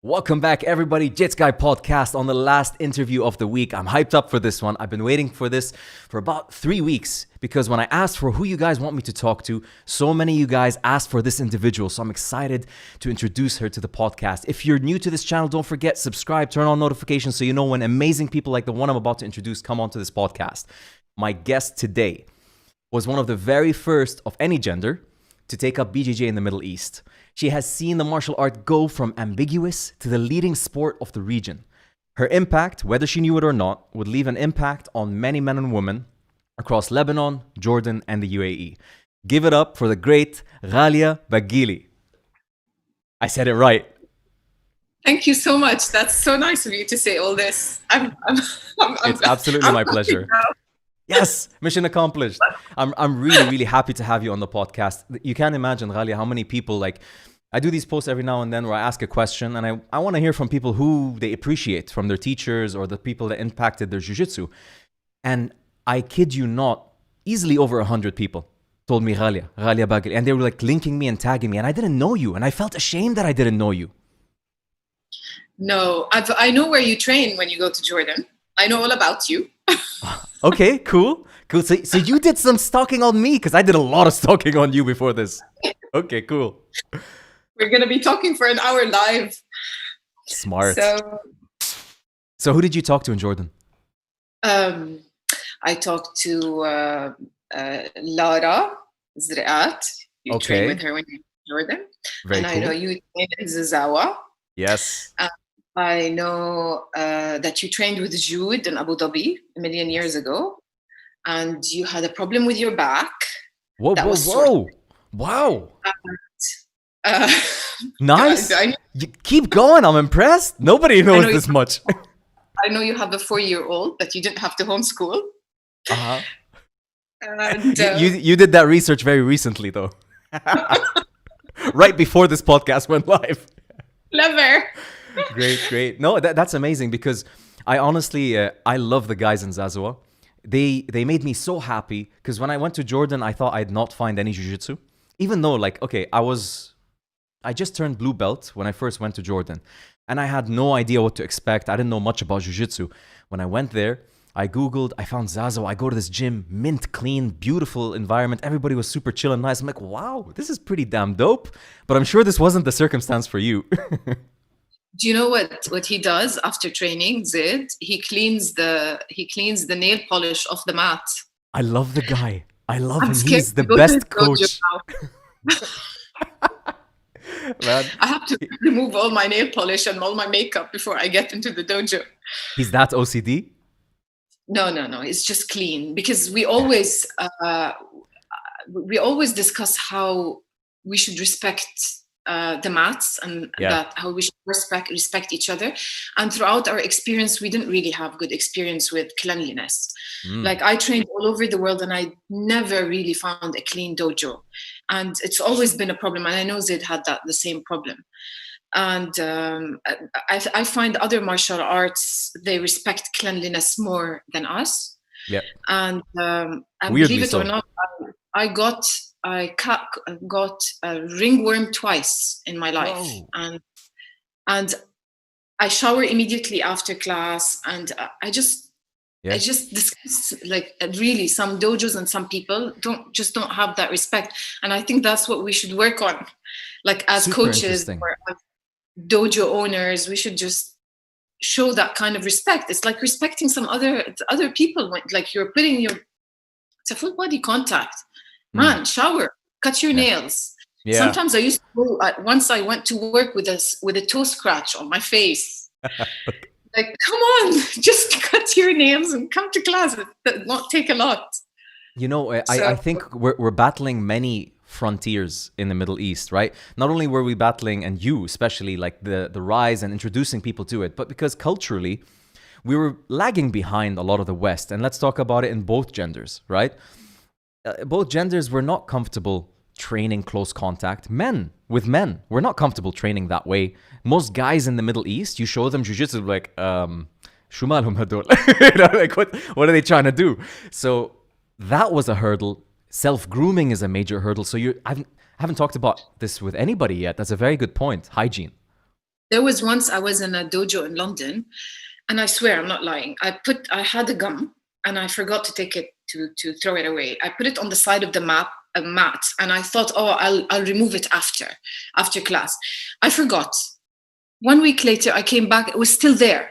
Welcome back, everybody. Jits Guy podcast on the last interview of the week. I'm hyped up for this one. I've been waiting for this for about 3 weeks because when I asked for who you guys want me to talk to, so many of you guys asked for this individual. So I'm excited to introduce her to the podcast. If you're new to this channel, don't forget, subscribe, turn on notifications so you know when amazing people like the one I'm about to introduce come onto this podcast. My guest today was one of the very first of any gender to take up BJJ in the Middle East. She has seen the martial art go from ambiguous to the leading sport of the region. Her impact, whether she knew it or not, would leave an impact on many men and women across Lebanon, Jordan, and the UAE. Give it up for the great Ghalia Baggily. I said it right. Thank you so much. That's so nice of you to say all this. It's absolutely my pleasure. Yes, mission accomplished. I'm really happy to have you on the podcast. You can't imagine, Ghalia, how many people, like, I do these posts every now and then where I ask a question and I want to hear from people who they appreciate, from their teachers or the people that impacted their jiu-jitsu. And I kid you not, easily over 100 people told me Ghalia Baggily. And they were like linking me and tagging me. And I didn't know you. And I felt ashamed that I didn't know you. No, I know where you train when you go to Jordan. I know all about you. Okay, cool. So you did some stalking on me because I did a lot of stalking on you before this. Okay, cool. We're going to be talking for an hour live. Smart. So who did you talk to in Jordan? I talked to Lara Zriat. You train with her when you're in Jordan. Very and cool. I know you train in Zazawa. Yes. I know that you trained with Jude in Abu Dhabi a million years ago, and you had a problem with your back. Whoa. Wow. And, nice. You keep going. I'm impressed. Nobody knows this much. I know you have a 4-year-old that you didn't have to homeschool. Uh-huh. And, you did that research very recently, though. Right before this podcast went live. Clever. Great. No, that's amazing because I honestly, I love the guys in Zazawa. They made me so happy because when I went to Jordan, I thought I'd not find any jiu-jitsu. Even though, like, okay, I just turned blue belt when I first went to Jordan. And I had no idea what to expect. I didn't know much about jiu-jitsu. When I went there, I Googled, I found Zazawa. I go to this gym, mint, clean, beautiful environment. Everybody was super chill and nice. I'm like, wow, this is pretty damn dope. But I'm sure this wasn't the circumstance for you. Do you know what he does after training, Zid? He cleans the nail polish off the mat. I love the guy. I love him. He's the best coach. Man. I have to remove all my nail polish and all my makeup before I get into the dojo. He's that OCD? No. It's just clean because we always discuss how we should respect the mats and that how we should respect each other. And throughout our experience, we didn't really have good experience with cleanliness. Like I trained all over the world and I never really found a clean dojo. And it's always been a problem. And I know Zid had the same problem. And I find other martial arts, they respect cleanliness more than us. Yeah. And weirdly believe it or not, I got a ringworm twice in my life. Whoa. And I shower immediately after class, and I just discuss, like, really some dojos and some people don't have that respect. And I think that's what we should work on, like as Super coaches or as dojo owners. We should just show that kind of respect. It's like respecting some other people. Like you're putting it's a full body contact. Man, shower, cut your nails. Yeah. Sometimes I used to go, once I went to work with a toe scratch on my face. Like, come on, just cut your nails and come to class. It does not take a lot. You know, I think we're battling many frontiers in the Middle East, right? Not only were we battling, and you especially, like the rise and introducing people to it, but because culturally, we were lagging behind a lot of the West. And let's talk about it in both genders, right? Both genders were not comfortable training close contact. Men with men, we're not comfortable training that way. Most guys in the Middle East, you show them jiu-jitsu, like, شو مالهم هدول? Like, what are they trying to do? So that was a hurdle. Self-grooming is a major hurdle. So I haven't talked about this with anybody yet. That's a very good point. Hygiene. There was once I was in a dojo in London, and I swear I'm not lying. I had a gum and I forgot to take it to throw it away. I put it on the side of the mat, and I thought, oh, I'll remove it after class. I forgot. 1 week later, I came back. It was still there,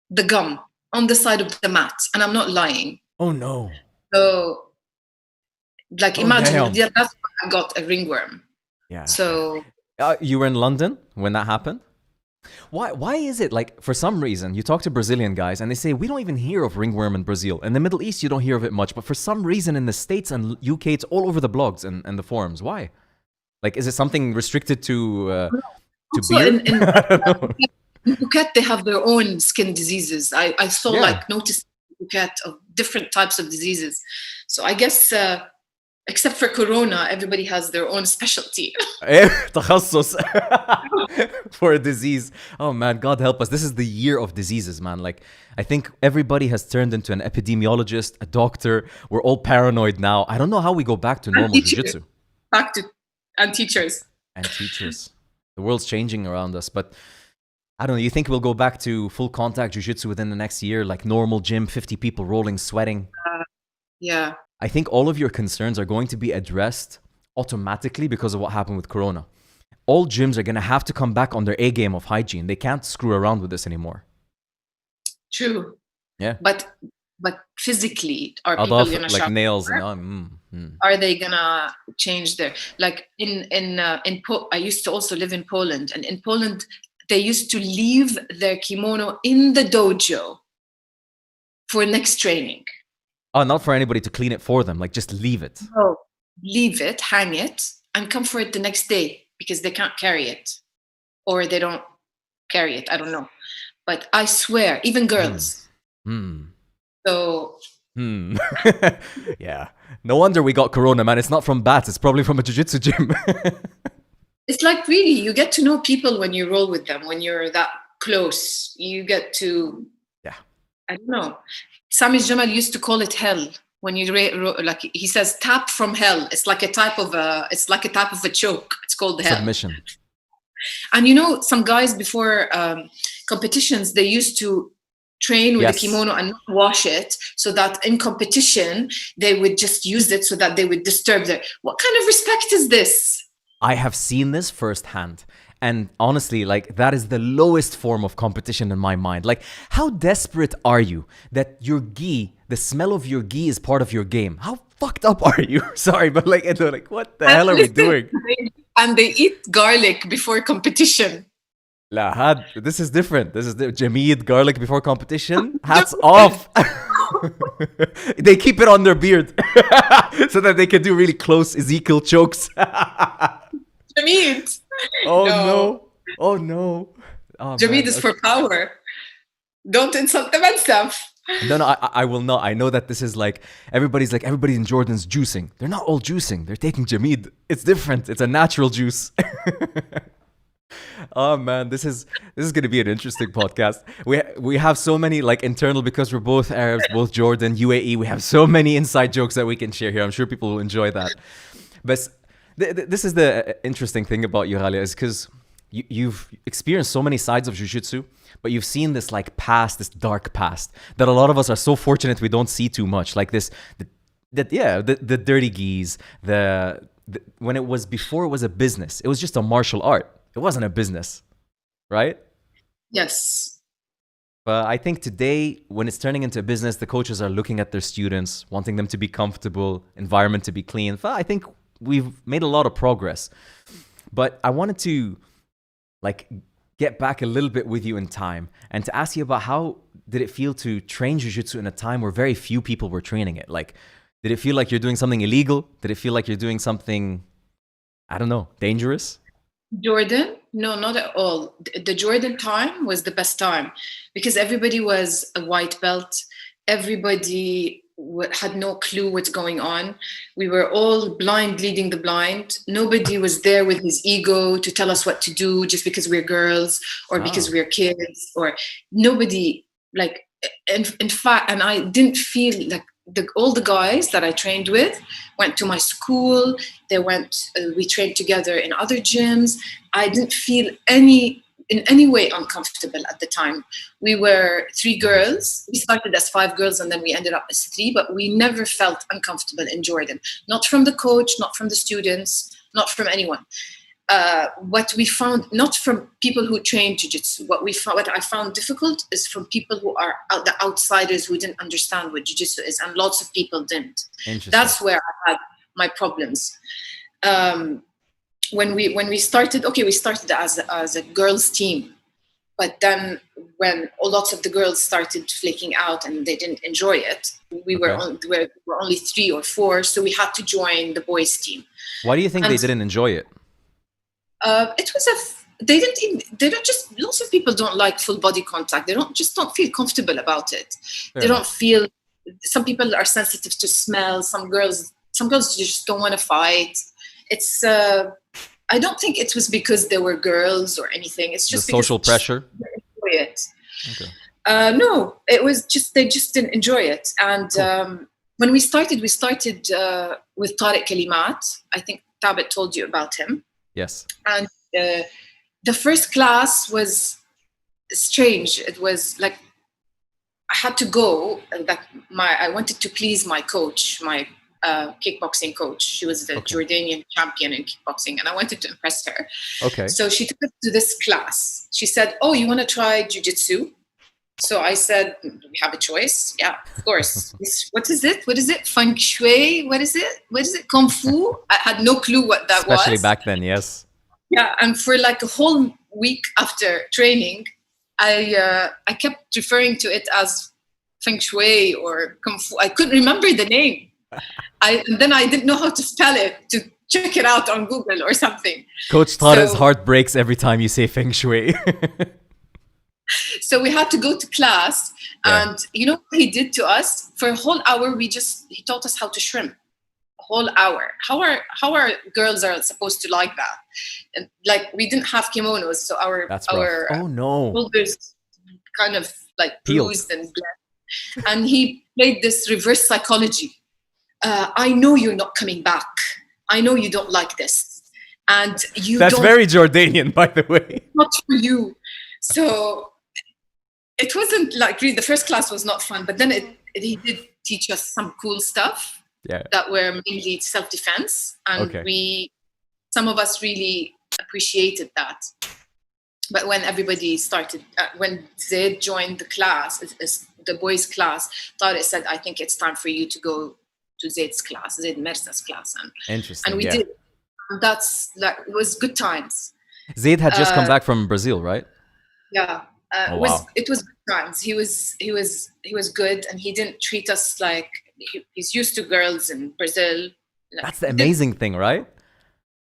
the gum on the side of the mat, and I'm not lying. Oh no! So, like, imagine damn. that's why I got a ringworm. Yeah. So you were in London when that happened? Why is it like, for some reason, you talk to Brazilian guys and they say, we don't even hear of ringworm in Brazil. In the Middle East, you don't hear of it much. But for some reason in the States and UK, it's all over the blogs and the forums. Why? Like, is it something restricted to beer? In Phuket, they have their own skin diseases. I saw noticed in Phuket of different types of diseases. So I guess... except for Corona, everybody has their own specialty. تخصص for a disease. Oh man, God help us. This is the year of diseases, man. Like, I think everybody has turned into an epidemiologist, a doctor. We're all paranoid now. I don't know how we go back to normal jiu-jitsu. And teachers. And teachers. The world's changing around us, but I don't know. You think we'll go back to full contact jiu-jitsu within the next year, like normal gym, 50 people rolling, sweating? Yeah. I think all of your concerns are going to be addressed automatically because of what happened with Corona. All gyms are going to have to come back on their A game of hygiene. They can't screw around with this anymore. True. Yeah. But physically, are people going to like nails and are they going to change their, like I used to also live in Poland, and in Poland they used to leave their kimono in the dojo for next training. Oh, not for anybody to clean it for them. Like, just leave it. No, leave it, hang it, and come for it the next day because they can't carry it. Or they don't carry it. I don't know. But I swear, even girls. So... yeah. No wonder we got Corona, man. It's not from bats. It's probably from a jiu-jitsu gym. It's like, really, you get to know people when you roll with them, when you're that close. You get to... Yeah. I don't know. Sami Jamal used to call it hell when you like he says tap from hell. It's like a type of a choke. It's called hell. Submission. And some guys before competitions, they used to train with the kimono and not wash it, so that in competition they would just use it so that they would disturb their... What kind of respect is this? I have seen this firsthand. And honestly, like, that is the lowest form of competition in my mind. Like, how desperate are you that your gi, the smell of your gi is part of your game? How fucked up are you? Sorry, but like, what the hell are we doing? And they eat garlic before competition. La, this is different. This is Jamid, garlic before competition. Hats off. They keep it on their beard so that they can do really close Ezekiel chokes. Jamid. Oh no. Oh no. Oh, Jamid is for power. Don't insult them and stuff. No, I will not. I know that this is like, everybody in Jordan's juicing. They're not all juicing. They're taking Jamid. It's different. It's a natural juice. Oh man, this is going to be an interesting podcast. We have so many, like, internal, because we're both Arabs, both Jordan, UAE. We have so many inside jokes that we can share here. I'm sure people will enjoy that. But this is the interesting thing about you, Ghalia, is because you've experienced so many sides of jiu-jitsu, but you've seen this like past, this dark past that a lot of us are so fortunate we don't see too much. Like the dirty gis, when it was before it was a business, it was just a martial art. It wasn't a business, right? Yes. But I think today, when it's turning into a business, the coaches are looking at their students, wanting them to be comfortable, environment to be clean. I think we've made a lot of progress. But I wanted to like get back a little bit with you in time and to ask you about how did it feel to train jiu-jitsu in a time where very few people were training it? Like, did it feel like you're doing something illegal? Did it feel like you're doing something, I don't know, dangerous? Jordan? No, not at all. The Jordan time was the best time because everybody was a white belt. Everybody had no clue what's going on. We were all blind leading the blind. Nobody was there with his ego to tell us what to do just because we're girls or because we're kids, or nobody, like, in fact, and I didn't feel like all the guys that I trained with went to my school. They went, we trained together in other gyms. I didn't feel any in any way uncomfortable at the time. We were 3 girls. We started as 5 girls and then we ended up as 3, but we never felt uncomfortable in Jordan. Not from the coach, not from the students, not from anyone. What we found, not from people who train jiu-jitsu, what I found difficult is from people who are the outsiders who didn't understand what jiu-jitsu is, and lots of people didn't. That's where I had my problems. When we started, we started as a girls team, but then when lots of the girls started flaking out and they didn't enjoy it, we were only 3 or 4, so we had to join the boys team. Why do you think they didn't enjoy it? It was they don't just, lots of people don't like full body contact. They don't feel comfortable about it. They don't feel, some people are sensitive to smell. Some girls just don't want to fight. It's, I don't think it was because they were girls or anything. It's just the social pressure. They enjoy it. Okay. No, it was just, they just didn't enjoy it. And when we started with Tariq Kalimat. I think Tabit told you about him. Yes. And the first class was strange. It was like I had to go. I wanted to please my coach, my kickboxing coach. She was the Jordanian champion in kickboxing, and I wanted to impress her. Okay. So she took us to this class. She said, "Oh, you want to try jiu-jitsu?" So I said, "We have a choice." Yeah, of course. What is it? What is it? Feng Shui? What is it? What is it? Kung Fu? I had no clue what that was. Especially back then, yes. Yeah, and for like a whole week after training, I kept referring to it as Feng Shui or Kung Fu. I couldn't remember the name. And then I didn't know how to spell it, to check it out on Google or something. Coach Tariq's heart breaks every time you say Feng Shui. So we had to go to class, and you know what he did to us? For a whole hour, he taught us how to shrimp. A whole hour. How are girls are supposed to like that? And like, we didn't have kimonos, so our shoulders kind of like bruised and bled. And he played this reverse psychology. I know you're not coming back. I know you don't like this, and That's very Jordanian, by the way. Not for you. So it wasn't like really, the first class was not fun, but then he did teach us some cool stuff that were mainly self-defense, and some of us really appreciated that. But when everybody started, when Zaid joined the class, the boys' class, Tariq said, "I think it's time for you to go to Zaid's class, Zaid Mersa's class." And we did. And that's like, it was good times. Zaid had just come back from Brazil, right? Yeah. It was good times. He was good, and he didn't treat us like he's used to girls in Brazil. That's the amazing thing, right?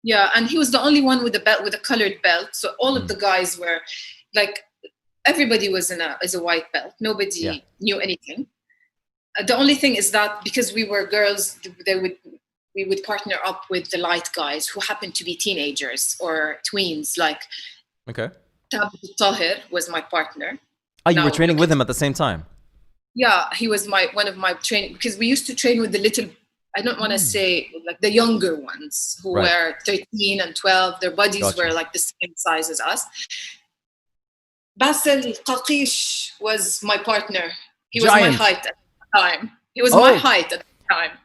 Yeah, and he was the only one with a belt, with a colored belt. So all of the guys were like, everybody was a white belt. Nobody knew anything. The only thing is that because we were girls, we would partner up with the light guys who happened to be teenagers or tweens. Like, Tabit Tahir was my partner. Oh, you were training with him at the same time? Yeah, he was one of my training, because we used to train with the little, I don't want to say like the younger ones who were 13 and 12. Their bodies were like the same size as us. Basil Qaqish was my partner. He was my height at the time. He was my height at the time.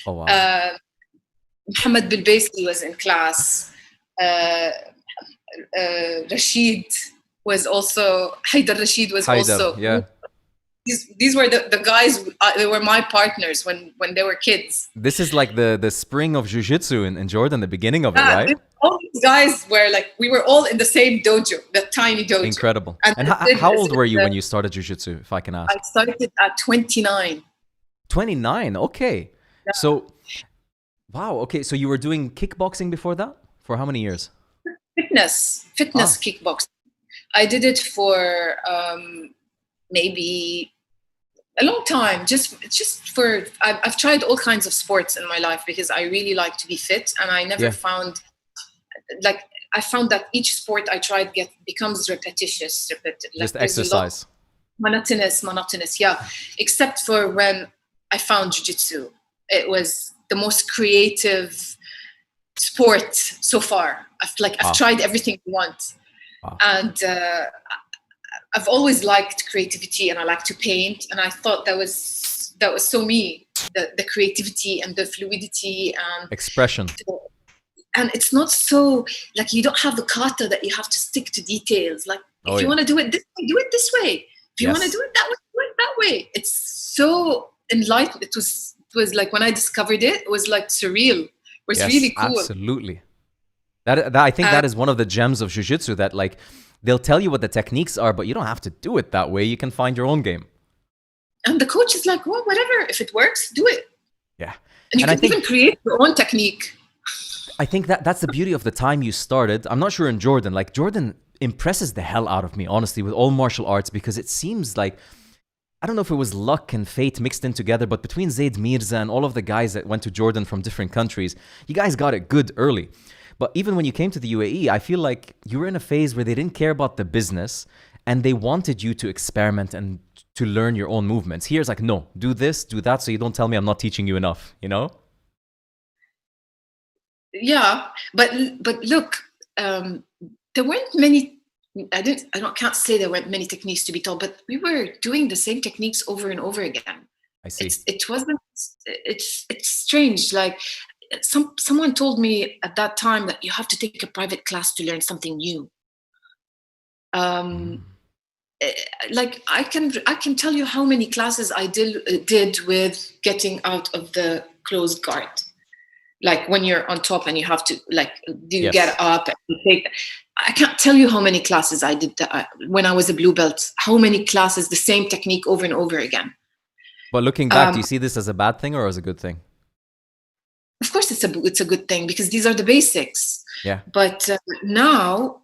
Oh, wow. Mohammed Bilbaisi was in class. Rashid was also, Haidar Rashid was also. Yeah. These were the guys, they were my partners when they were kids. This is like the spring of Jiu-Jitsu in Jordan, the beginning of it, right? All these guys were like, we were all in the same dojo, the tiny dojo. Incredible. And how old were you when you started Jiu-Jitsu, if I can ask? I started at 29. 29, okay. Yeah. So, wow, okay. So you were doing kickboxing before that? For how many years? Fitness kickboxing. I did it for maybe a long time. I've tried all kinds of sports in my life because I really like to be fit, and I never found, like, I found that each sport I tried becomes repetitious. Just exercise. Monotonous, yeah. Except for when I found Jiu-Jitsu. It was the most creative sport so far. I've tried everything you want. Wow. And I've always liked creativity, and I like to paint, and I thought that was so me, the creativity and the fluidity and Expression. and it's not so like, you don't have the kata that you have to stick to details. Like, if you want to do it this way, do it this way. If you want to do it that way, do it that way. It's so enlightened. It was like, when I discovered it, it was like surreal. It was really cool. Absolutely. That I think that is one of the gems of jiu-jitsu, that like they'll tell you what the techniques are, but you don't have to do it that way. You can find your own game. And the coach is like, well, whatever. If it works, do it. Yeah. And you can even create your own technique. I think that's the beauty of the time you started. I'm not sure in Jordan. Like, Jordan impresses the hell out of me, honestly, with all martial arts, because it seems like, I don't know if it was luck and fate mixed in together, but between Zaid Mirza and all of the guys that went to Jordan from different countries, you guys got it good early. But even when you came to the UAE, I feel like you were in a phase where they didn't care about the business and they wanted you to experiment and to learn your own movements. Here it's like, no, do this, do that, so you don't tell me I'm not teaching you enough, you know? Yeah, but look, there weren't many. Can't say there weren't many techniques to be taught, but we were doing the same techniques over and over again. I see. It wasn't. It's strange. Like, someone told me at that time that you have to take a private class to learn something new. Like, I can tell you how many classes I did with getting out of the closed guard. Like, when you're on top and you have to, like, get up and you take. I can't tell you how many classes I did when I was a blue belt. How many classes, the same technique over and over again. But looking back, do you see this as a bad thing or as a good thing? Of course, it's a good thing, because these are the basics. Yeah. But now,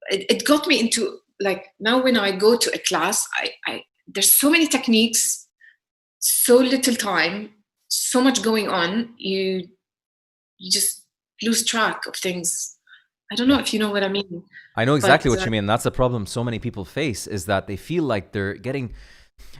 it got me into, like, now when I go to a class, I there's so many techniques, so little time, so much going on. You just lose track of things. I don't know if you know what I mean. I know exactly what you mean. That's a problem so many people face, is that they feel like they're getting...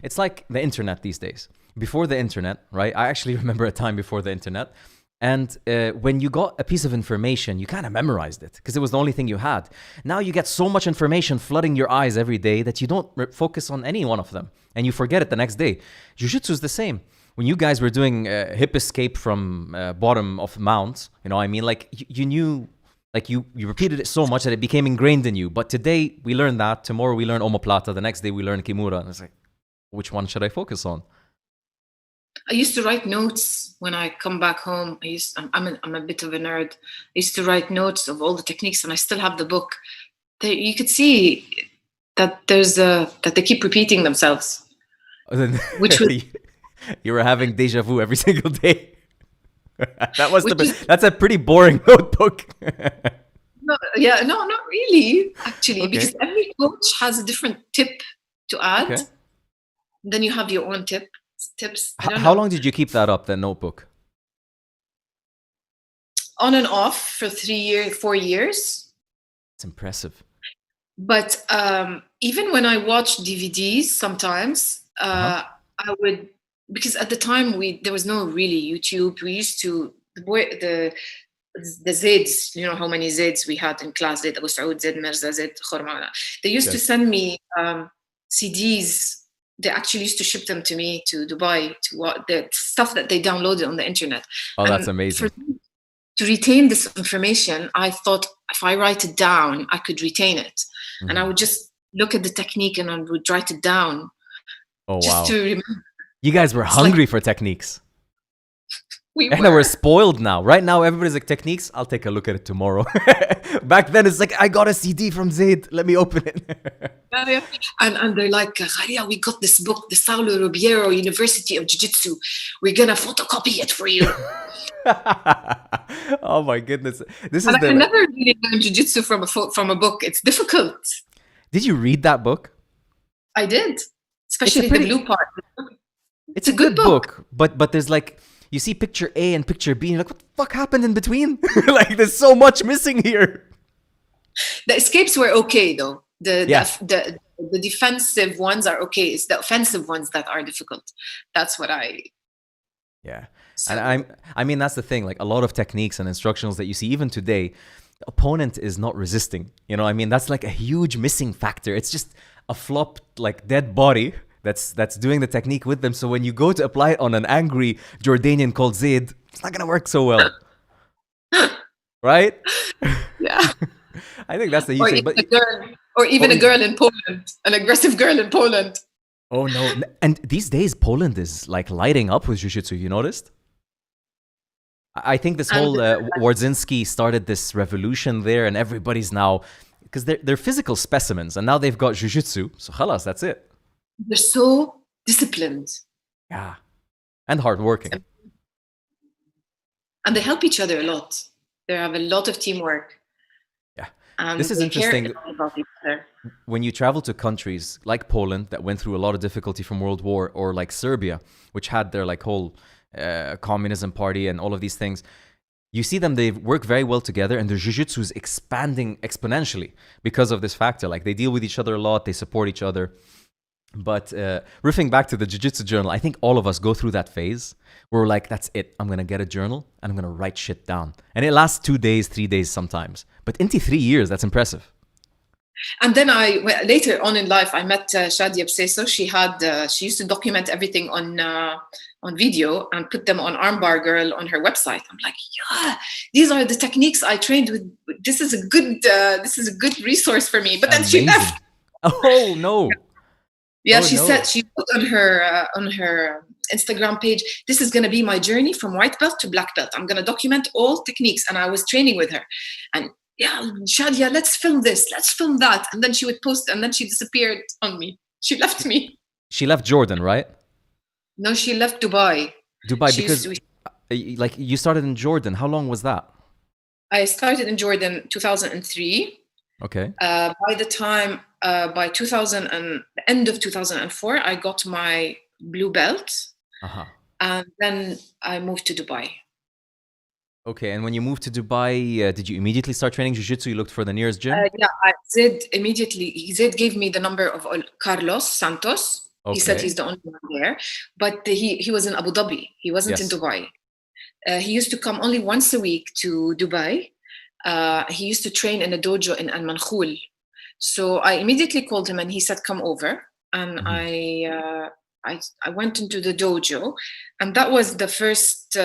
It's like the internet these days. Before the internet, right? I actually remember a time before the internet. And when you got a piece of information, you kind of memorized it because it was the only thing you had. Now you get so much information flooding your eyes every day that you don't focus on any one of them. And you forget it the next day. Jiu-Jitsu is the same. When you guys were doing hip escape from bottom of mount, you know what I mean? Like, you knew, like, you repeated it so much that it became ingrained in you. But today we learn that. Tomorrow we learn omoplata. The next day we learn kimura. And it's like, which one should I focus on? I used to write notes when I come back home. I'm a bit of a nerd. I used to write notes of all the techniques, and I still have the book. You could see that that they keep repeating themselves. Which was, you were having deja vu every single day. That's a pretty boring notebook. No, not really, actually, because every coach has a different tip to add. Okay. Then you have your own tips. How long did you keep that up, that notebook? On and off for 4 years. It's impressive. But even when I watch DVDs, sometimes I would, because at the time there was no really YouTube. We used to the Zids, you know how many Zids we had in class. Zid Abu Saud, Zid Mirza, Zid Khormana. They used to send me CDs. They actually used to ship them to me to Dubai, to the stuff that they downloaded on the internet. Oh, that's amazing. To retain this information, I thought if I write it down, I could retain it. Mm-hmm. And I would just look at the technique and I would write it down. Oh, just wow. To remember. You guys were hungry for techniques. We're spoiled now. Right now, everybody's like, techniques, I'll take a look at it tomorrow. Back then, it's like, I got a CD from Zaid. Let me open it. Yeah. And they're like, Ghalia, we got this book, the Saulo Rubiero University of Jiu-Jitsu. We're going to photocopy it for you. Oh, my goodness. I can never really learn Jiu-Jitsu from a book. It's difficult. Did you read that book? I did. Especially the blue part. It's a good book. But there's like... You see picture A and picture B, and you're like, what the fuck happened in between? Like, there's so much missing here. The escapes were okay, though. The defensive ones are okay. It's the offensive ones that are difficult. That's what I... Yeah. So, and I mean, that's the thing. Like, a lot of techniques and instructionals that you see even today, opponent is not resisting. You know, I mean, that's like a huge missing factor. It's just a flopped, like dead body that's doing the technique with them. So when you go to apply it on an angry Jordanian called Zaid, it's not gonna work so well, right? Yeah. I think that's the huge thing. But a girl in Poland, an aggressive girl in Poland. Oh no! And these days, Poland is like lighting up with jiu-jitsu. You noticed? I think this whole Wardzinski started this revolution there, and everybody's now, because they're physical specimens, and now they've got jiu-jitsu. So khalas, that's it. They're so disciplined. Yeah, and hardworking. And they help each other a lot. They have a lot of teamwork. This is interesting. When you travel to countries like Poland that went through a lot of difficulty from World War, or like Serbia, which had their like whole communism party and all of these things, you see them, they work very well together, and their jiu-jitsu is expanding exponentially because of this factor. Like they deal with each other a lot, they support each other. But riffing back to the Jiu-Jitsu Journal, I think all of us go through that phase where we're like, that's it. I'm going to get a journal and I'm going to write shit down. And it lasts 2 days, 3 days sometimes. But into 3 years, that's impressive. And then later on in life, I met Shadia Bseso. She used to document everything on video and put them on Armbar Girl on her website. I'm like, yeah, these are the techniques I trained with. This is a good resource for me. But then she left. Oh no. Yeah, said she put on her Instagram page, this is going to be my journey from white belt to black belt. I'm going to document all techniques. And I was training with her. And yeah, Shadia, let's film this. Let's film that. And then she would post, and then she disappeared on me. She left me. She left Jordan, right? No, she left Dubai. Because like you started in Jordan. How long was that? I started in Jordan 2003. Okay. By 2000 and the end of 2004, I got my blue belt, and then I moved to Dubai. Okay, and when you moved to Dubai, did you immediately start training jiu-jitsu? You looked for the nearest gym? Zaid immediately. Zaid gave me the number of Carlos Santos. Okay. He said he's the only one there, but he was in Abu Dhabi. He wasn't in Dubai. He used to come only once a week to Dubai. He used to train in a dojo in Al Mankhul. So I immediately called him and he said, come over. And I went into the dojo, and that was the first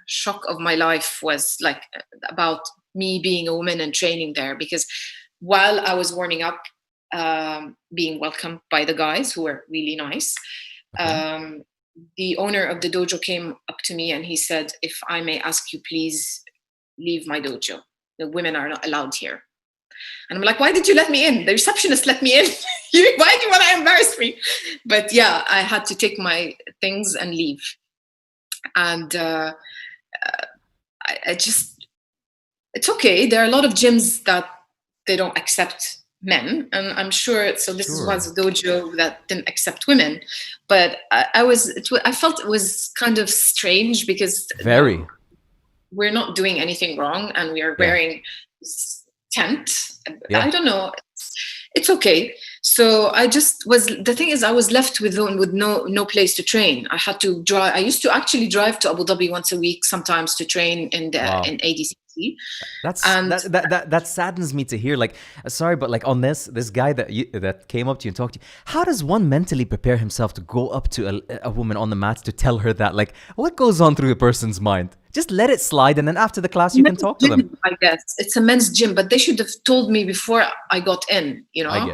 shock of my life, was like about me being a woman and training there. Because while I was warming up, being welcomed by the guys who were really nice, the owner of the dojo came up to me and he said, if I may ask you, please leave my dojo. The women are not allowed here. And I'm like, why did you let me in? The receptionist let me in. Why do you want to embarrass me? But yeah, I had to take my things and leave. And it's okay. There are a lot of gyms that they don't accept men. And I'm sure, so this was a dojo that didn't accept women. But I felt it was kind of strange because we're not doing anything wrong and we are wearing this tent. I don't know. It's okay. So I was left with no place to train. I had to drive. I used to actually drive to Abu Dhabi once a week sometimes to train in ADCC. That saddens me to hear. Like, sorry, but like on this guy that came up to you and talked to you, how does one mentally prepare himself to go up to a woman on the mat to tell her that? Like, what goes on through a person's mind? Just let it slide, and then after the class you can talk to them. I guess it's a men's gym, but they should have told me before I got in. You know, I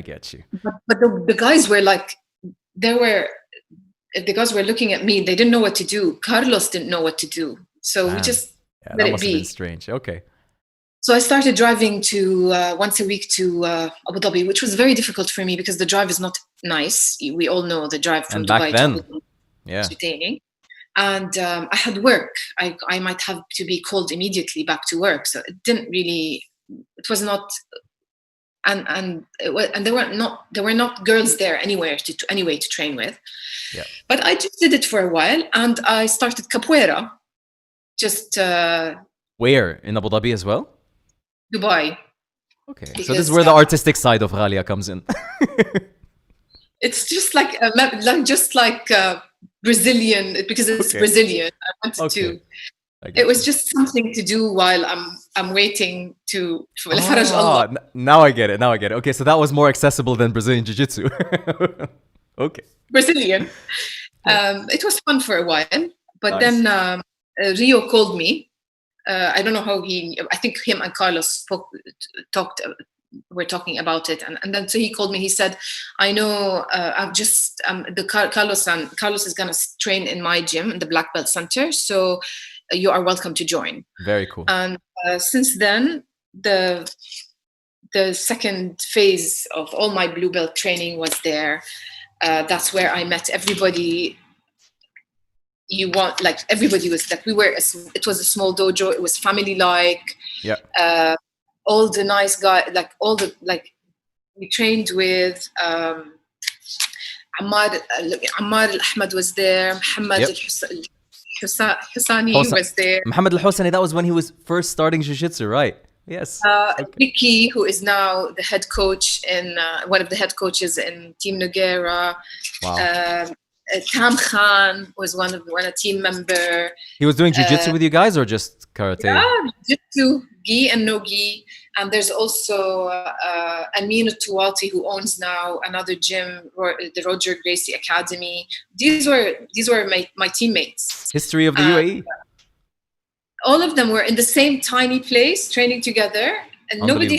get you. But the guys were like, the guys were looking at me. They didn't know what to do. Carlos didn't know what to do, so we just let that it must be. Have been strange. Okay. So I started driving to once a week to Abu Dhabi, which was very difficult for me because the drive is not nice. We all know the drive from Dubai to Abu Dhabi. Entertaining. And I had work. I might have to be called immediately back to work. So it didn't really. It was not. And there were not girls there anyway to train with. Yeah. But I just did it for a while, and I started capoeira. Just where in Abu Dhabi as well? Dubai. Okay, so this is where the artistic side of Ghalia comes in. It's just like Brazilian, because it's Brazilian. I wanted to. It was just something to do while I'm waiting to الفرج الله. Now I get it. Okay, so that was more accessible than Brazilian Jiu Jitsu. Okay. Brazilian. It was fun for a while, but then Rio called me. I don't know how I think him and Carlos were talking about it, and then so he called me. He said, I know I've just Carlos is gonna train in my gym in the Black Belt Center, so you are welcome to join. Very cool. And since then, the second phase of all my blue belt training was there. That's where I met everybody. Everybody was like, it was a small dojo. It was family like. Yeah. All the nice guys, we trained with Ammar al-Ahmad was there. Muhammad al-Husani was there. Muhammad al-Husani, that was when he was first starting Jiu-Jitsu, right? Yes. Vicky, who is now the head coach in one of the head coaches in Team Noguera. Wow. Tam Khan was one a team member. He was doing Jiu-Jitsu with you guys or just karate? Yeah, Jiu-Jitsu, gi and no gi. And there's also Amin Tuwati, who owns now another gym, the Roger Gracie Academy. These were my teammates. History of the UAE. All of them were in the same tiny place training together, and nobody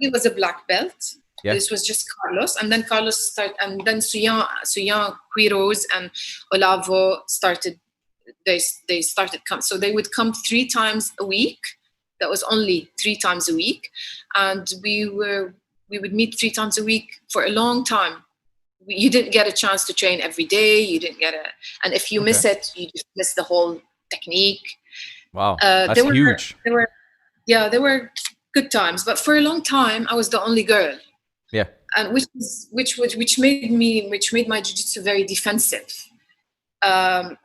was a black belt. Yeah. This was just Carlos, and then Suyan Quiroz and Olavo started. They started come, so they would come 3 times a week. That was only 3 times a week, and we would meet 3 times a week for a long time. You didn't get a chance to train every day. You didn't get and if you miss it, you just miss the whole technique. Wow, that's huge. There were good times, but for a long time, I was the only girl. Yeah, and which made my jiu-jitsu very defensive,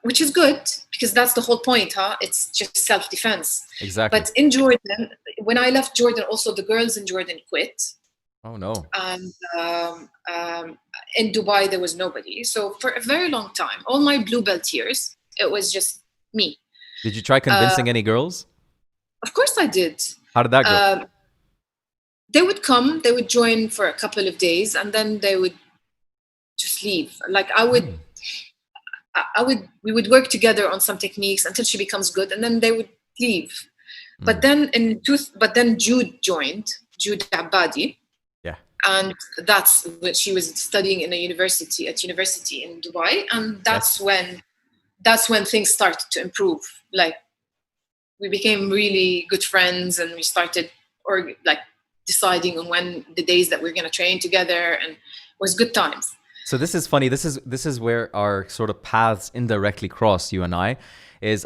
which is good because that's the whole point, huh? It's just self-defense. Exactly. But in Jordan, when I left Jordan, also the girls in Jordan quit. Oh no. And in Dubai, there was nobody. So for a very long time, all my blue belt years, it was just me. Did you try convincing any girls? Of course I did. How did that go? They would come, they would join for a couple of days, and then they would just leave. Like we would work together on some techniques until she becomes good, and then they would leave. But then Jude joined, Jude Abadi. Yeah. And that's when she was studying at university in Dubai, and that's when things started to improve. Like we became really good friends, and we started deciding on when the days that we're going to train together, and it was good times. So this is funny. This is where our sort of paths indirectly cross, you and I.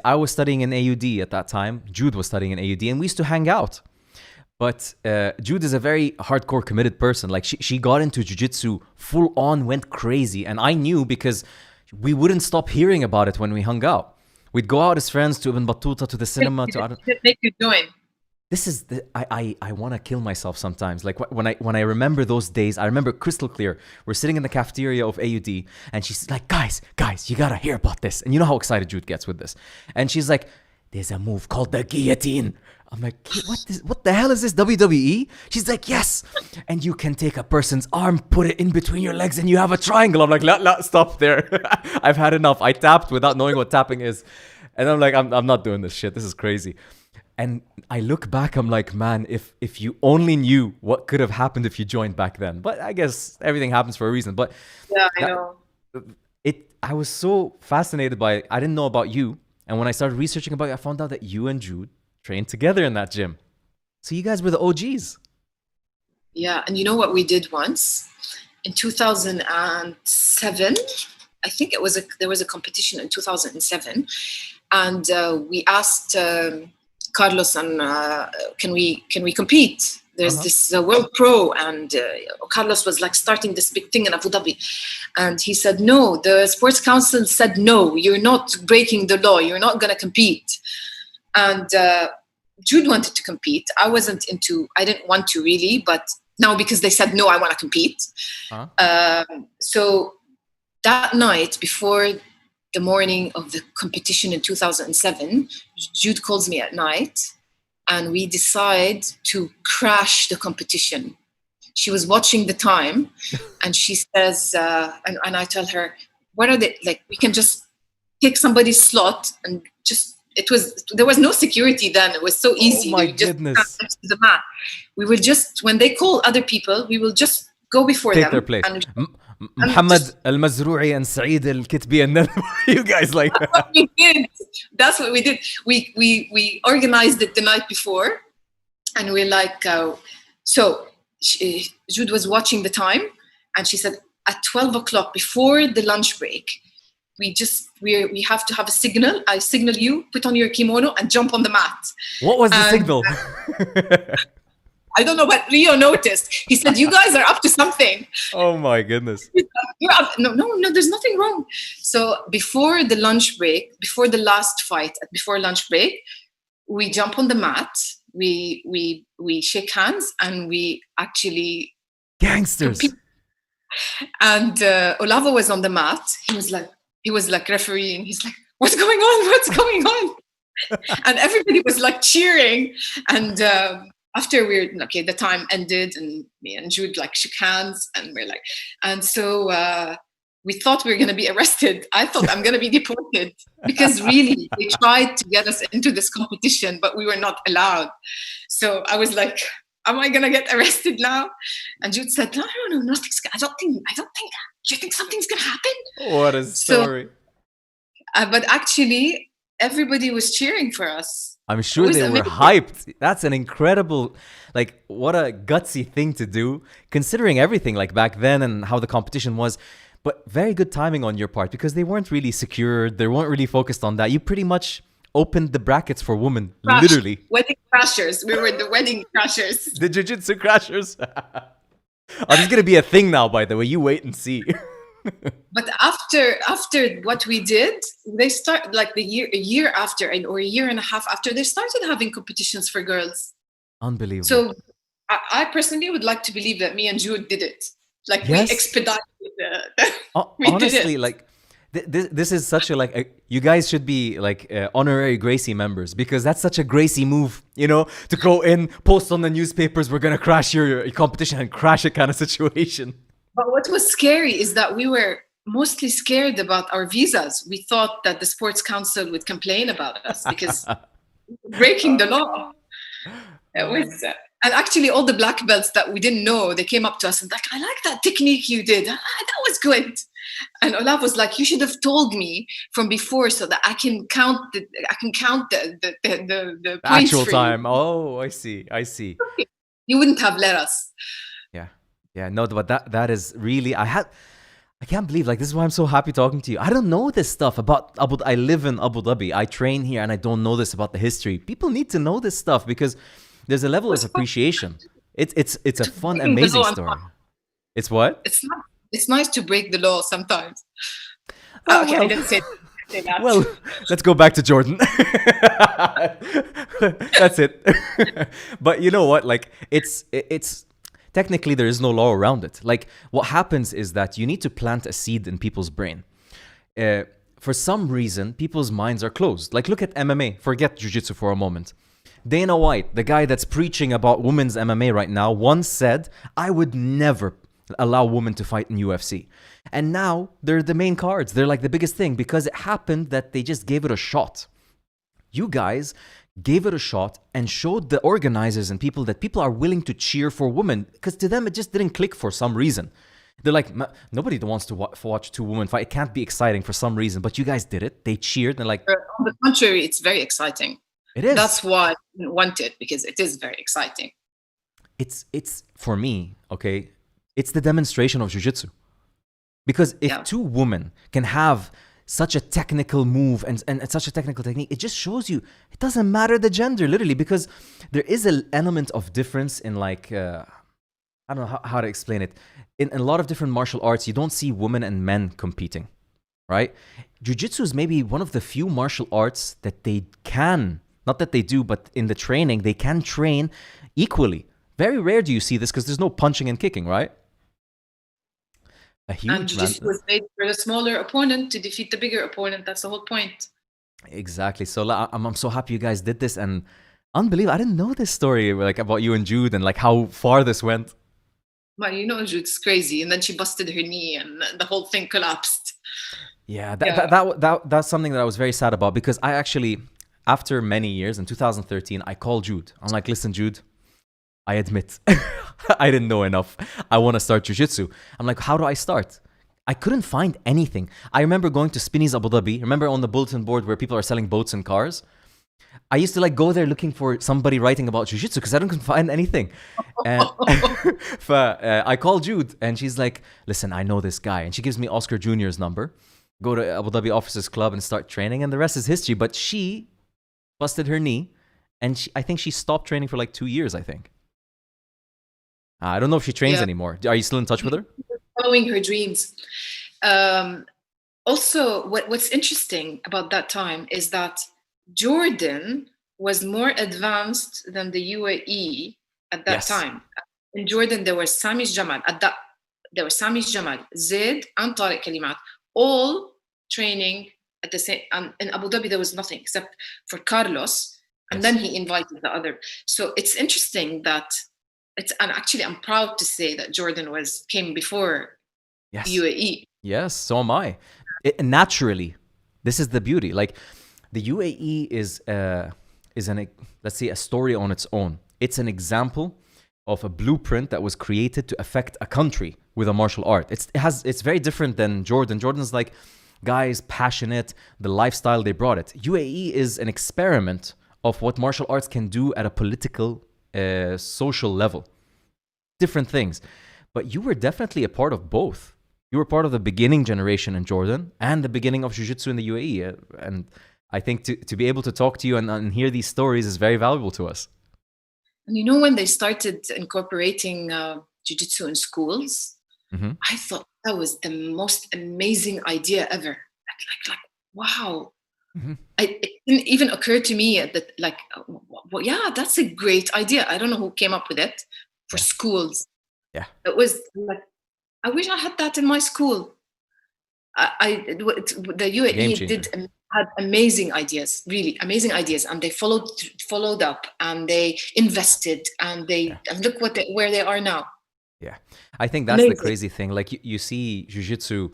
I was studying in AUD at that time. Jude was studying in AUD, and we used to hang out. But Jude is a very hardcore committed person. Like she got into jiu-jitsu full on, went crazy. And I knew because we wouldn't stop hearing about it when we hung out. We'd go out as friends to Ibn Battuta, to the cinema. Make you join. This is I want to kill myself sometimes. Like when I remember those days, I remember crystal clear. We're sitting in the cafeteria of AUD, and she's like, guys, you gotta hear about this. And you know how excited Jude gets with this. And she's like, there's a move called the guillotine. I'm like, what the hell is this, WWE? She's like, yes. And you can take a person's arm, put it in between your legs, and you have a triangle. I'm like, stop there. I've had enough. I tapped without knowing what tapping is. And I'm like, I'm not doing this shit. This is crazy. And I look back, I'm like, man, if you only knew what could have happened if you joined back then. But I guess everything happens for a reason. But yeah, I know. I was so fascinated by it. I didn't know about you. And when I started researching about it, I found out that you and Jude trained together in that gym. So you guys were the OGs. Yeah, and you know what we did once? In 2007, I think there was a competition in 2007. And we asked Carlos, and can we compete? There's this World Pro, and Carlos was like starting this big thing in Abu Dhabi, and he said, no, the sports council said, no, you're not breaking the law, you're not going to compete. And Jude wanted to compete. I didn't want to really, but now because they said no, I want to compete. So that night before the morning of the competition in 2007, Jude calls me at night and we decide to crash the competition. She was watching the time and she says, and I tell her, what are they, like, we can just take somebody's slot and just, there was no security then. It was so easy. Oh my goodness. goodness. Just the mat. We will just, when they call other people, we will just go before Take them. their place. Muhammad Al-Mazrou'i and Saeed Al-Kitbi, and then you guys like that's what we did. That's what we did. We organized it the night before, and we're like, Jude was watching the time, and she said at 12 o'clock before the lunch break, we have to have a signal. I signal you, put on your kimono, and jump on the mat. What was the signal? I don't know, but Rio noticed. He said, "You guys are up to something." Oh my goodness! You're up. No, there's nothing wrong. So before the lunch break, before the last fight, before lunch break, we jump on the mat. We shake hands, and we actually gangsters. Compete. And Olavo was on the mat. He was like refereeing. He's like, "What's going on? What's going on?" And everybody was like cheering. And after the time ended, and me and Jude like shook hands, and we're like, and so we thought we were going to be arrested. I thought I'm going to be deported because really they tried to get us into this competition, but we were not allowed. So I was like, am I going to get arrested now? And Jude said, no, nothing's. I don't think. You think something's going to happen? What a story! So, but actually, everybody was cheering for us. I'm sure they were hyped. That's an incredible, like, what a gutsy thing to do, considering everything like back then and how the competition was. But very good timing on your part, because they weren't really secured. They weren't really focused on that. You pretty much opened the brackets for women, literally. Wedding crashers. We were the wedding crashers. The Jiu-Jitsu crashers. Oh, this is going to be a thing now, by the way. You wait and see. But after what we did, they start like a year after, or a year and a half after, they started having competitions for girls. Unbelievable. So I personally would like to believe that me and Jude did it. Like, yes. We expedited honestly, like this is such a you guys should be like honorary Gracie members, because that's such a Gracie move, to go in, post on the newspapers, we're gonna crash your competition and crash it kind of situation. But what was scary is that we were mostly scared about our visas. We thought that the sports council would complain about us because breaking the law. It was, and actually all the black belts that we didn't know, they came up to us and like, I like that technique you did. That was good. And Olaf was like, you should have told me from before so that I can count the actual time. Oh, I see. You wouldn't have let us. Yeah, no, but that is really, I can't believe, like, this is why I'm so happy talking to you. I don't know this stuff about I live in Abu Dhabi. I train here and I don't know this about the history. People need to know this stuff because there's a level of appreciation. It's a fun, amazing story. It's what? It's nice to break the law sometimes. Okay, I didn't say that. Well, let's go back to Jordan. That's it. But you know what? Like, it's technically, there is no law around it. Like, what happens is that you need to plant a seed in people's brain. For some reason, people's minds are closed. Like, look at MMA. Forget Jiu-Jitsu for a moment. Dana White, the guy that's preaching about women's MMA right now, once said, I would never allow women to fight in UFC. And now, they're the main cards. They're like the biggest thing because it happened that they just gave it a shot. You guys gave it a shot and showed the organizers and people that people are willing to cheer for women, because to them it just didn't click for some reason. They're like, nobody wants to watch two women fight. It can't be exciting for some reason, but you guys did it. They cheered and like, on the contrary, it's very exciting. It is. That's why I didn't want it, because it is very exciting. It's for me, okay, it's the demonstration of jiu-jitsu. Because if two women can have such a technical move and such a technical technique, it just shows you it doesn't matter the gender, literally, because there is an element of difference in, like, I don't know how to explain it. In a lot of different martial arts, you don't see women and men competing, right? Jiu-Jitsu is maybe one of the few martial arts that they can, not that they do, but in the training, they can train equally. Very rare do you see this because there's no punching and kicking, right? A And huge man. jiu-jitsu was made for the smaller opponent to defeat the bigger opponent. That's the whole point. Exactly. So I'm so happy you guys did this, and unbelievable. I didn't know this story like about you and Jude and like how far this went. But it's crazy. And then she busted her knee and the whole thing collapsed. Yeah, that's something that I was very sad about, because I actually, after many years in 2013, I called Jude. I'm like, listen, Jude, I admit I didn't know enough. I want to start jiu-jitsu. I'm like, how do I start? I couldn't find anything. I remember going to Spinny's Abu Dhabi. Remember on the bulletin board where people are selling boats and cars? I used to like go there looking for somebody writing about jiu-jitsu because I couldn't find anything. And I called Jude and she's like, listen, I know this guy. And she gives me Oscar Jr.'s number. Go to Abu Dhabi Officers Club and start training, and the rest is history. But she busted her knee, and I think she stopped training for like 2 years, I think. I don't know if she trains anymore. Are you still in touch with her? Following her dreams. Also, what's interesting about that time is that Jordan was more advanced than the UAE at that time. In Jordan, there was Sami Jamal. There was Sami Jamal, Zaid, and Tariq Kalimat, all training at the same. In Abu Dhabi, there was nothing except for Carlos, and then he invited the other. So it's interesting that and actually, I'm proud to say that Jordan came before UAE. Yes, so am I. Naturally, this is the beauty. Like, the UAE is let's say, a story on its own. It's an example of a blueprint that was created to affect a country with a martial art. It's very different than Jordan. Jordan's like, guys, passionate, the lifestyle, they brought it. UAE is an experiment of what martial arts can do at a political, social level. Different things. But you were definitely a part of both. You were part of the beginning generation in Jordan and the beginning of Jiu-Jitsu in the UAE. And I think to be able to talk to you and hear these stories is very valuable to us. And when they started incorporating Jiu-Jitsu in schools, I thought that was the most amazing idea ever. Like wow. It didn't even occur to me that, like, well, yeah, that's a great idea. I don't know who came up with it for schools. Yeah. It was like, I wish I had that in my school. The UAE had amazing ideas, really amazing ideas, and they followed up, and they invested, and and look where they are now. Yeah, I think that's amazing. The crazy thing. Like, you see Jiu-Jitsu,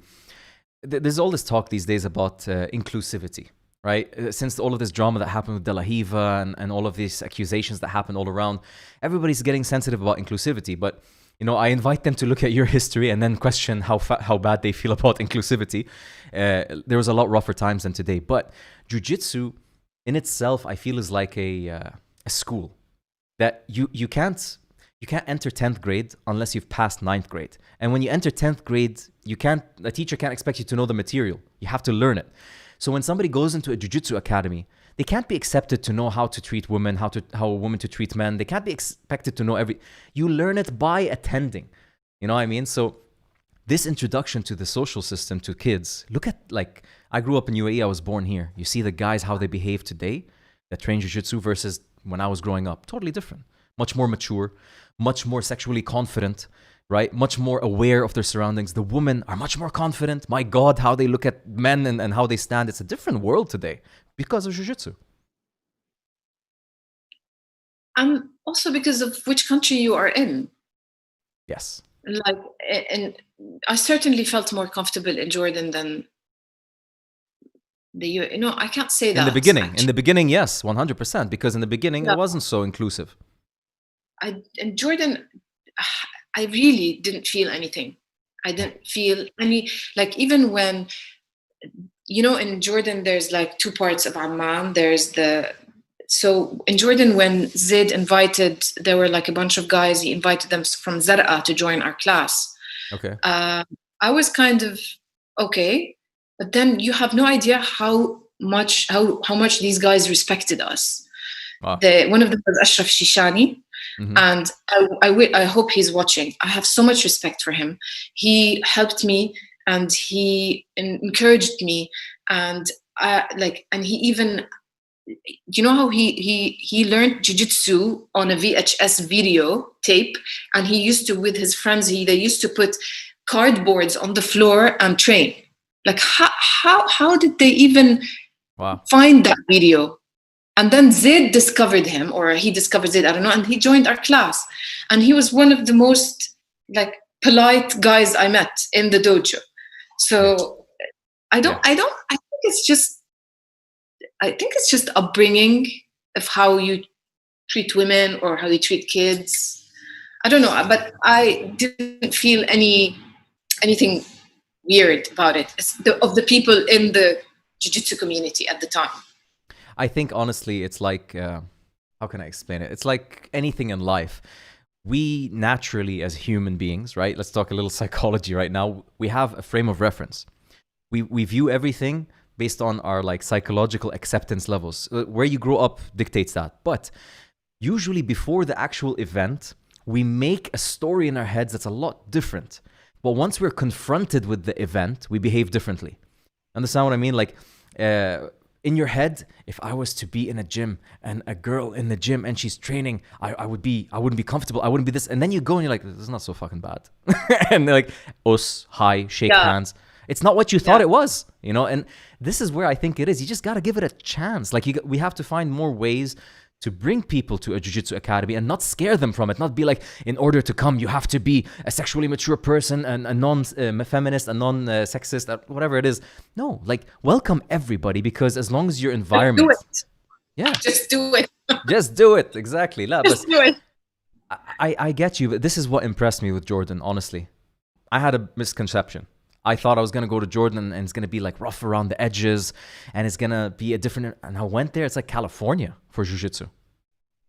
there's all this talk these days about inclusivity, right? Since all of this drama that happened with De La Riva and all of these accusations that happen all around, everybody's getting sensitive about inclusivity. But I invite them to look at your history and then question how bad they feel about inclusivity. There was a lot rougher times than today. But Jiu-Jitsu in itself, I feel, is like a school that you can't enter 10th grade unless you've passed 9th grade. And when you enter 10th grade, a teacher can't expect you to know the material. You have to learn it. So when somebody goes into a Jiu-Jitsu academy, they can't be accepted to know how to treat women, how a woman to treat men. They can't be expected to know you learn it by attending. You know what I mean? So this introduction to the social system to kids, look at, like, I grew up in UAE, I was born here. You see the guys, how they behave today that train Jiu-Jitsu versus when I was growing up. Totally different. Much more mature, much more sexually confident, right? Much more aware of their surroundings. The women are much more confident. My God, how they look at men and how they stand. It's a different world today because of Jiu-Jitsu. And also because of which country you are in. Yes. Like, and I certainly felt more comfortable in Jordan than the U. I can't say that. In the beginning, yes, 100%. Because in the beginning, it wasn't so inclusive. In Jordan, I really didn't feel anything. I didn't feel any, like, even when, in Jordan, there's like two parts of Amman. So in Jordan, when Zaid there were like a bunch of guys, he invited them from Zarqa to join our class. Okay. I was kind of, okay. But then you have no idea how much these guys respected us. Wow. One of them was Ashraf Shishani. Mm-hmm. And I hope he's watching. I have so much respect for him. He helped me and he encouraged me, and he even, how he learned Jiu-Jitsu on a VHS video tape, and he used to, with his friends, they used to put cardboards on the floor and train. Like how did they even find that video? And then Zaid discovered him, or he discovered Zaid, I don't know, and he joined our class. And he was one of the most like polite guys I met in the dojo. So I think it's just upbringing of how you treat women or how you treat kids. I don't know, but I didn't feel anything weird about it of the people in the jiu-jitsu community at the time. I think honestly, it's like, how can I explain it? It's like anything in life. We naturally, as human beings, right? Let's talk a little psychology right now. We have a frame of reference. We view everything based on our like psychological acceptance levels. Where you grow up dictates that. But usually before the actual event, we make a story in our heads that's a lot different. But once we're confronted with the event, we behave differently. Understand what I mean? Like, in your head, if I was to be in a gym and a girl in the gym and she's training, I wouldn't be comfortable. I wouldn't be this. And then you go and you're like, this is not so fucking bad. And they're like, us, hi, shake hands. It's not what you thought it was, you know? And this is where I think it is. You just got to give it a chance. Like we have to find more ways to bring people to a jiu-jitsu academy and not scare them from it. Not be like, in order to come, you have to be a sexually mature person and a non-feminist, a non-sexist, whatever it is. No, like welcome everybody, because as long as your environment... Just do it. Just do it. Just do it, exactly. Just do it. I get you, but this is what impressed me with Jordan, honestly. I had a misconception. I thought I was going to go to Jordan and it's going to be like rough around the edges and it's going to be a different... And I went there, it's like California for jiu-jitsu.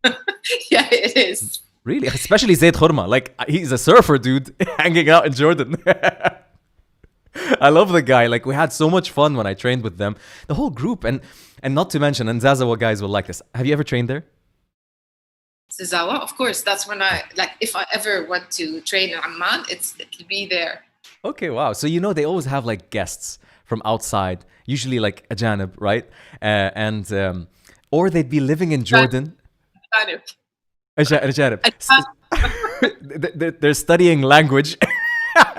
Yeah, it is. Really? Especially Zaid Khurma. Like, he's a surfer, dude, hanging out in Jordan. I love the guy. Like, we had so much fun when I trained with them. The whole group. And not to mention, and Zazawa guys will like this. Have you ever trained there? Zazawa, of course. That's when if I ever want to train in Amman, it'll be there. Okay, wow. So, you know, they always have like guests from outside, usually like Ajanib, right? Or they'd be living in Jordan. Ajanib. They're studying language.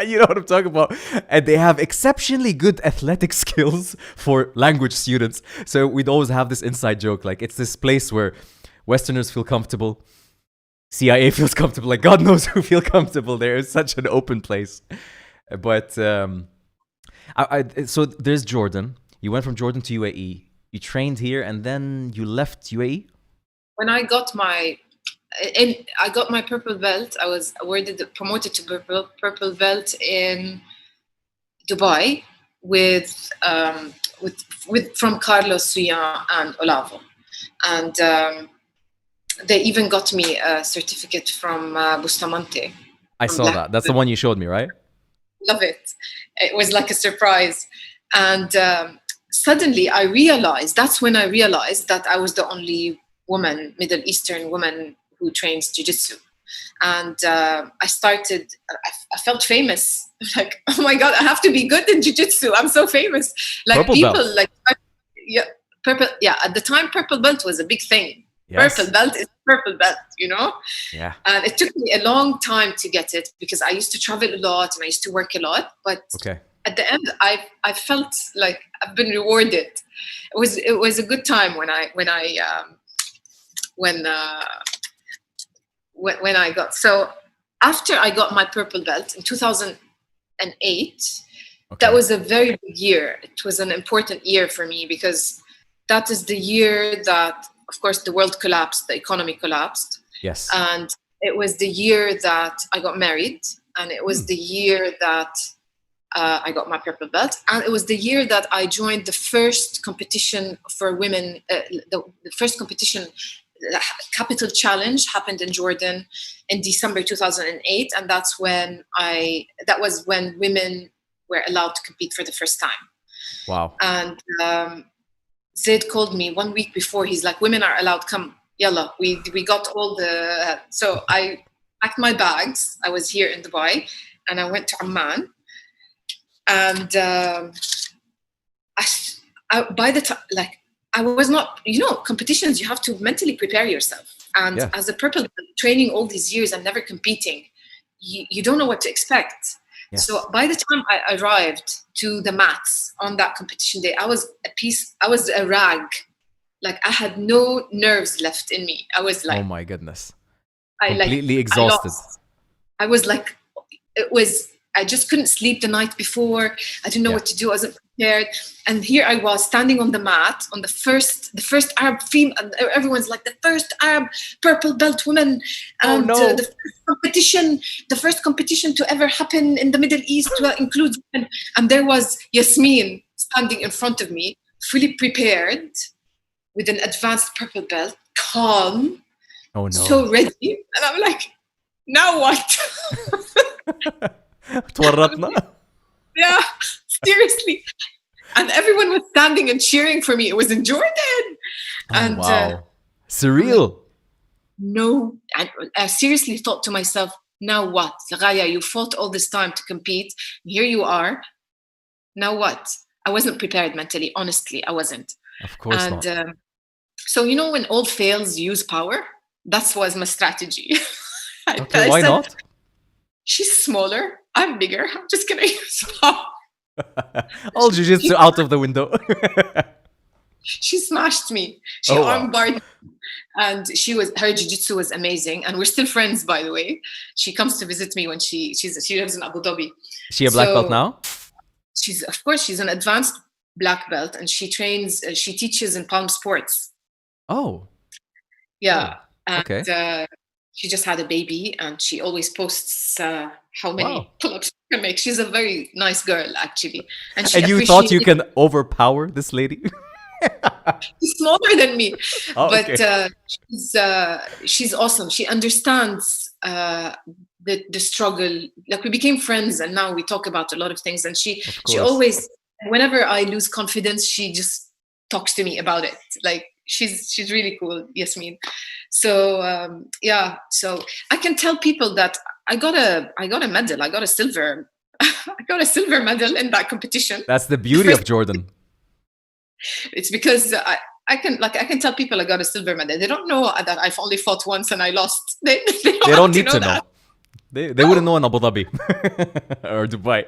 You know what I'm talking about? And they have exceptionally good athletic skills for language students. So we'd always have this inside joke. Like, it's this place where Westerners feel comfortable. CIA feels comfortable. Like, God knows who feel comfortable there. It's such an open place. But so there's Jordan. You went from Jordan to UAE. You trained here and then you left UAE? When I got my purple belt, I was promoted to purple belt in Dubai with from Carlos Suyan and Olavo. And they even got me a certificate from Bustamante. I saw that. That's the one you showed me, right? Love it. It was like a surprise. And suddenly that's when I realized that I was the only Middle Eastern woman who trains jiu-jitsu. And I felt famous. Like, oh my God, I have to be good in jiu-jitsu. I'm so famous. Like purple people belt. Like, purple. Yeah, at the time, purple belt was a big thing. Yes. Purple belt is purple belt, you know? Yeah. And it took me a long time to get it because I used to travel a lot and I used to work a lot. But at the end, I felt like I've been rewarded. It was a good time when I got. So after I got my purple belt in 2008, that was a very big year. It was an important year for me because that is the year that, of course, the world collapsed, the economy collapsed. Yes. And it was the year that I got married, and it was the year that I got my purple belt, and it was the year that I joined the first competition for women. The first competition, Capital Challenge, happened in Jordan in December 2008, and that was when women were allowed to compete for the first time. Wow. And Zaid called me 1 week before. He's like, women are allowed, come, yalla. We got all the... So I packed my bags. I was here in Dubai, and I went to Amman. And by the time, like, I was not, competitions, you have to mentally prepare yourself. And as a purple belt, training all these years and never competing, you don't know what to expect. So by the time I arrived to the mats on that competition day, I was a rag. Like I had no nerves left in me. I was like, oh my goodness. I Completely exhausted. I was like, I just couldn't sleep the night before. I didn't know what to do. I wasn't prepared. And here I was standing on the mat on the first Arab female. Everyone's like the first Arab purple belt woman, and the first competition to ever happen in the Middle East includes women. And there was Yasmin standing in front of me, fully prepared, with an advanced purple belt, calm, so ready. And I'm like, now what? Yeah, seriously. And everyone was standing and cheering for me. It was in Jordan. Wow. Surreal. No, I seriously thought to myself, now what? Ghalia, you fought all this time to compete. Here you are. Now what? I wasn't prepared mentally. Honestly, I wasn't. Of course not. So, when all fails, use power. That was my strategy. Okay, why not? She's smaller. I'm bigger. I'm just going to use power. All jiu-jitsu out of the window. She smashed me. She armbarred me. And her jiu-jitsu was amazing. And we're still friends, by the way. She comes to visit me when she lives in Abu Dhabi. Is she a black belt now? She's an advanced black belt, and she teaches in Palm Sports. Oh. Yeah. Oh. Okay. And she just had a baby, and she always posts how many pull-ups she can make. She's a very nice girl, actually. And you thought you can overpower this lady? She's smaller than me, but she's awesome. She understands the struggle. Like, we became friends, and now we talk about a lot of things. And she always, whenever I lose confidence, she just talks to me about it. Like, she's really cool, Yasmin. So so I can tell people that I got a medal. I got a silver. I got a silver medal in that competition. That's the beauty of Jordan. It's because I can tell people I got a silver medal. They don't know that I've only fought once and I lost. They don't need to know. They wouldn't know in Abu Dhabi or Dubai.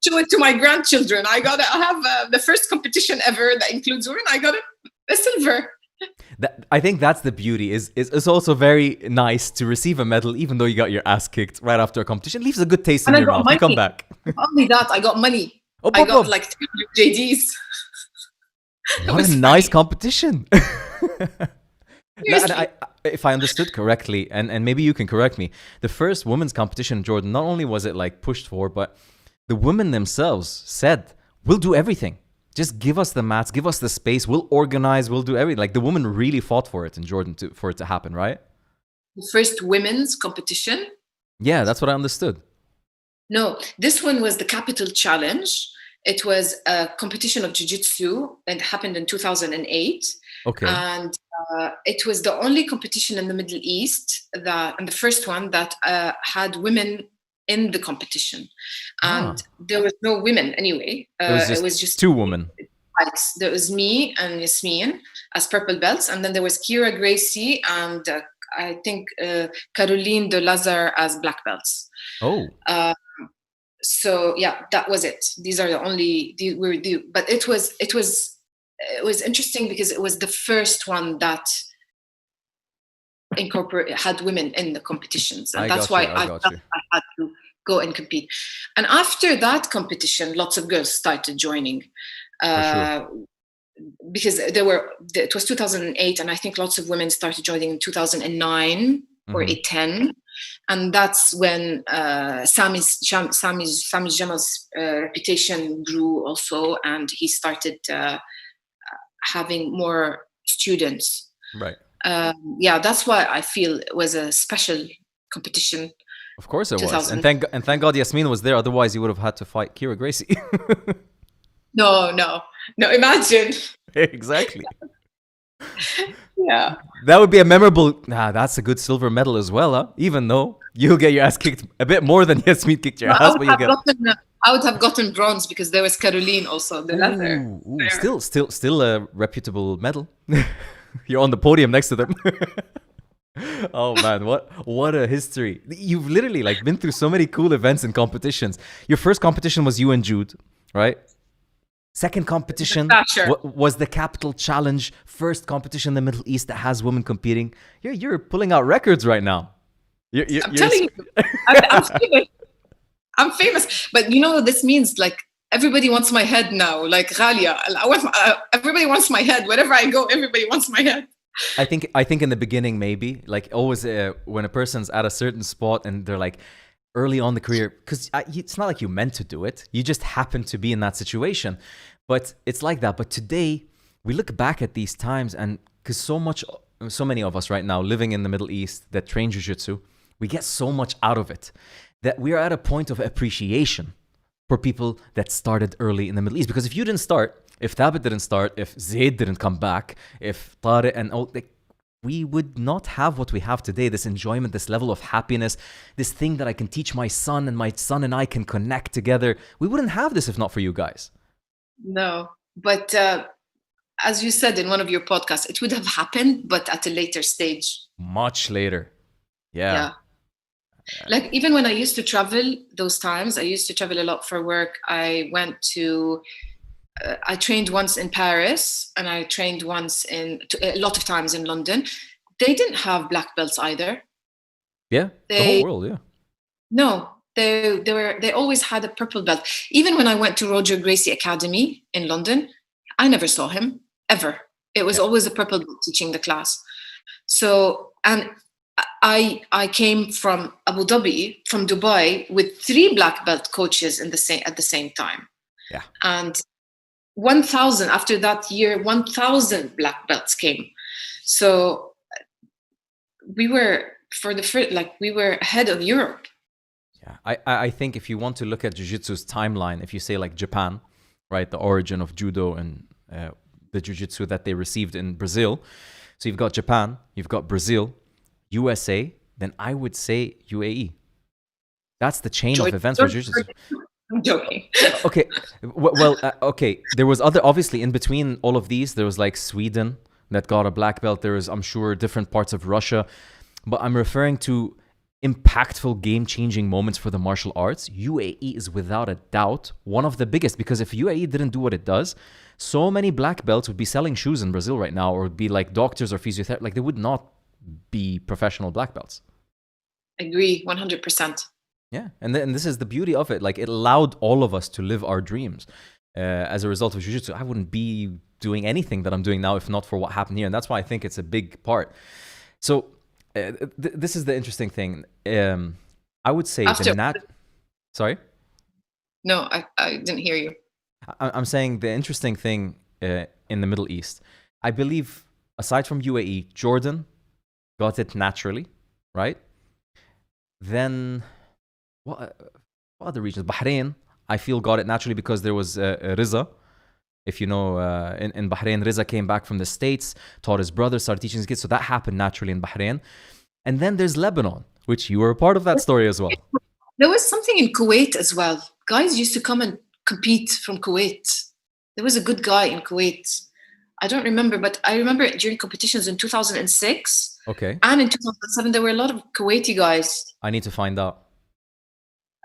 Show it to my grandchildren. I have the first competition ever that includes women. I got a silver. I think that's the beauty. It's also very nice to receive a medal, even though you got your ass kicked right after a competition. It leaves a good taste in your mouth. You come back. Not only that, I got money. I got like 300 JDs. What a nice competition. And if I understood correctly, and maybe you can correct me, the first women's competition in Jordan, not only was it like pushed for, but the women themselves said, we'll do everything. Just give us the mats, give us the space, we'll organize, we'll do everything. Like, the women really fought for it in Jordan for it to happen, right? The first women's competition? Yeah, that's what I understood. No, this one was the Capital Challenge. It was a competition of jiu-jitsu, and it happened in 2008. Okay. And it was the only competition in the Middle East and the first one that had women in the competition. And there was no women anyway. It was just two women. Right. There was me and Yasmin as purple belts, and then there was Kira Gracie and I think Caroline de Lazare as black belts. Oh. So yeah, that was it. These are the only but it was interesting because it was the first one that had women in the competitions, and that's why I had to go and compete. And after that competition, lots of girls started joining, because it was 2008, and I think lots of women started joining in 2009 or 2010. And that's when Sami Jamal's reputation grew also, and he started having more students. Right. That's why I feel it was a special competition. Of course it was. And thank God Yasmin was there, otherwise you would have had to fight Kira Gracie. No, imagine. Exactly. Yeah. That would be a memorable... that's a good silver medal as well, huh? Even though you'll get your ass kicked a bit more than Yasmin kicked your ass, but I would have gotten bronze because there was Caroline also, the leather. Still a reputable medal. You're on the podium next to them. Oh man, what a history. You've literally like been through so many cool events and competitions. Your first competition was you and Jude, right? Second competition Sure. was the Capital Challenge. First competition in the Middle East that has women competing. You're pulling out records right now. I'm telling you, I'm famous. I'm famous. But you know, this means like everybody wants my head now. Like Ghalia, everybody wants my head. Wherever I go, everybody wants my head. I think in the beginning maybe like always when a person's at a certain spot and they're like early on the career, because it's not like you meant to do it, you just happen to be in that situation, but it's like that. But today we look back at these times, and because so many of us right now living in the Middle East that train jiu-jitsu, we get so much out of it that we are at a point of appreciation for people that started early in the Middle East. Because if you didn't start, if Thabit didn't start, if Zaid didn't come back, if Tariq and all, like, we would not have what we have today, this enjoyment, this level of happiness, this thing that I can teach my son and my son and I can connect together. We wouldn't have this if not for you guys. No, but as you said in one of your podcasts, it would have happened, but at a later stage. Much later. Yeah. Like even when I used to travel, those times, I used to travel a lot for work. I trained once in Paris, and I trained once a lot of times in London. They didn't have black belts either. Yeah, the whole world, yeah. No, they always had a purple belt. Even when I went to Roger Gracie Academy in London, I never saw him ever. It was always a purple belt teaching the class. So, and I came from Abu Dhabi, from Dubai, with 3 black belt coaches at the same time. Yeah. And 1,000 after that year, 1,000 black belts came. So we were we were ahead of Europe. Yeah, I think if you want to look at jiu-jitsu's timeline, if you say like Japan, right, the origin of judo and the jiu-jitsu that they received in Brazil. So you've got Japan, you've got Brazil, USA, then I would say UAE. That's the chain of events for jiu-jitsu. I'm joking. Okay, well, okay. There was obviously in between all of these, there was like Sweden that got a black belt. There was, I'm sure, different parts of Russia. But I'm referring to impactful, game-changing moments for the martial arts. UAE is without a doubt one of the biggest, because if UAE didn't do what it does, so many black belts would be selling shoes in Brazil right now, or would be like doctors or physiotherapists. Like they would not be professional black belts. Agree, 100%. Yeah, and this is the beauty of it. Like it allowed all of us to live our dreams. As a result of jiu-jitsu, I wouldn't be doing anything that I'm doing now if not for what happened here, and that's why I think it's a big part. So this is the interesting thing. I would say Sorry? No, I didn't hear you. I'm saying the interesting thing in the Middle East, I believe, aside from UAE, Jordan got it naturally, right? Then what other regions? Bahrain, I feel, got it naturally because there was Riza. If you know, in Bahrain, Riza came back from the States, taught his brother, started teaching his kids. So that happened naturally in Bahrain. And then there's Lebanon, which you were a part of that story as well. There was something in Kuwait as well. Guys used to come and compete from Kuwait. There was a good guy in Kuwait. I don't remember, but I remember during competitions in 2006. Okay. And in 2007, there were a lot of Kuwaiti guys. I need to find out.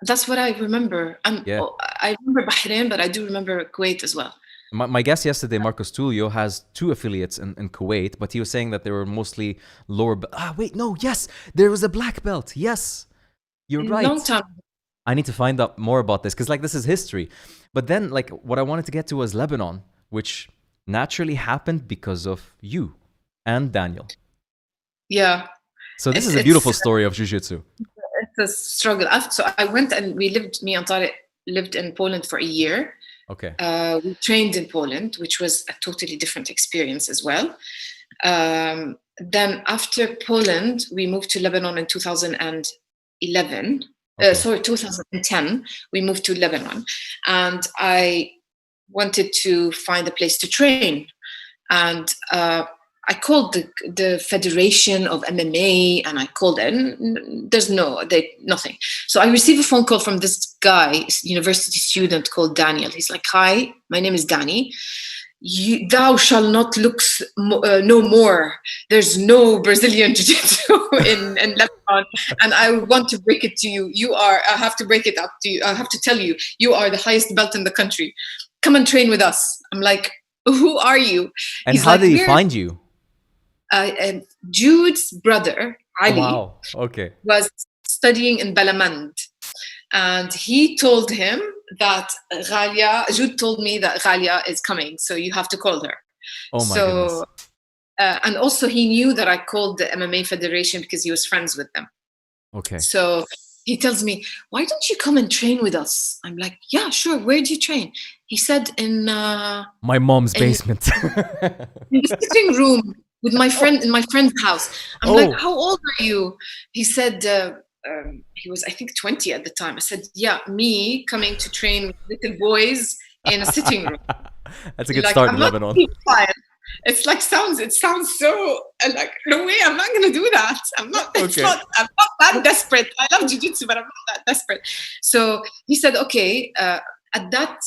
That's what I remember. Yeah. I remember Bahrain, but I do remember Kuwait as well. My guest yesterday, Marcos Tulio, has 2 affiliates in Kuwait, but he was saying that they were mostly lower. Yes, there was a black belt. Yes, you're right. Long time. I need to find out more about this because, like, this is history. But then, like, what I wanted to get to was Lebanon, which naturally happened because of you and Daniel. Yeah. So this is a beautiful story of jiu-jitsu. It's a struggle. So I went and me and Tariq lived in Poland for a year. Okay. We trained in Poland, which was a totally different experience as well. Then after Poland, we moved to Lebanon in 2011. Okay. 2010, we moved to Lebanon. And I wanted to find a place to train. And I called the Federation of MMA, and I called it, and there's nothing. So I received a phone call from this guy, university student called Daniel. He's like, "Hi, my name is Danny. thou shall not look no more. There's no Brazilian Jiu-Jitsu in Lebanon, and I want to break it to you. I have to break it up to you. I have to tell you, you are the highest belt in the country. Come and train with us. I'm like, who are you? And he's how like, did he find you? Jude's brother, Ali, was studying in Balamand. And he told him that Jude told me that Ghalia is coming, so you have to call her. Oh my goodness. And also he knew that I called the MMA Federation because he was friends with them. Okay. So he tells me, why don't you come and train with us? I'm like, yeah, sure. Where do you train? He said in my mom's basement. In the sitting room with my friend in my friend's house. I'm like, how old are you? He said he was, I think, 20 at the time. I said, yeah, me coming to train with little boys in a sitting room. That's a good start in Lebanon. It's like it sounds so like, no way, I'm not gonna do that. I'm not that desperate. I love jiu-jitsu, but I'm not that desperate. So he said, okay. At that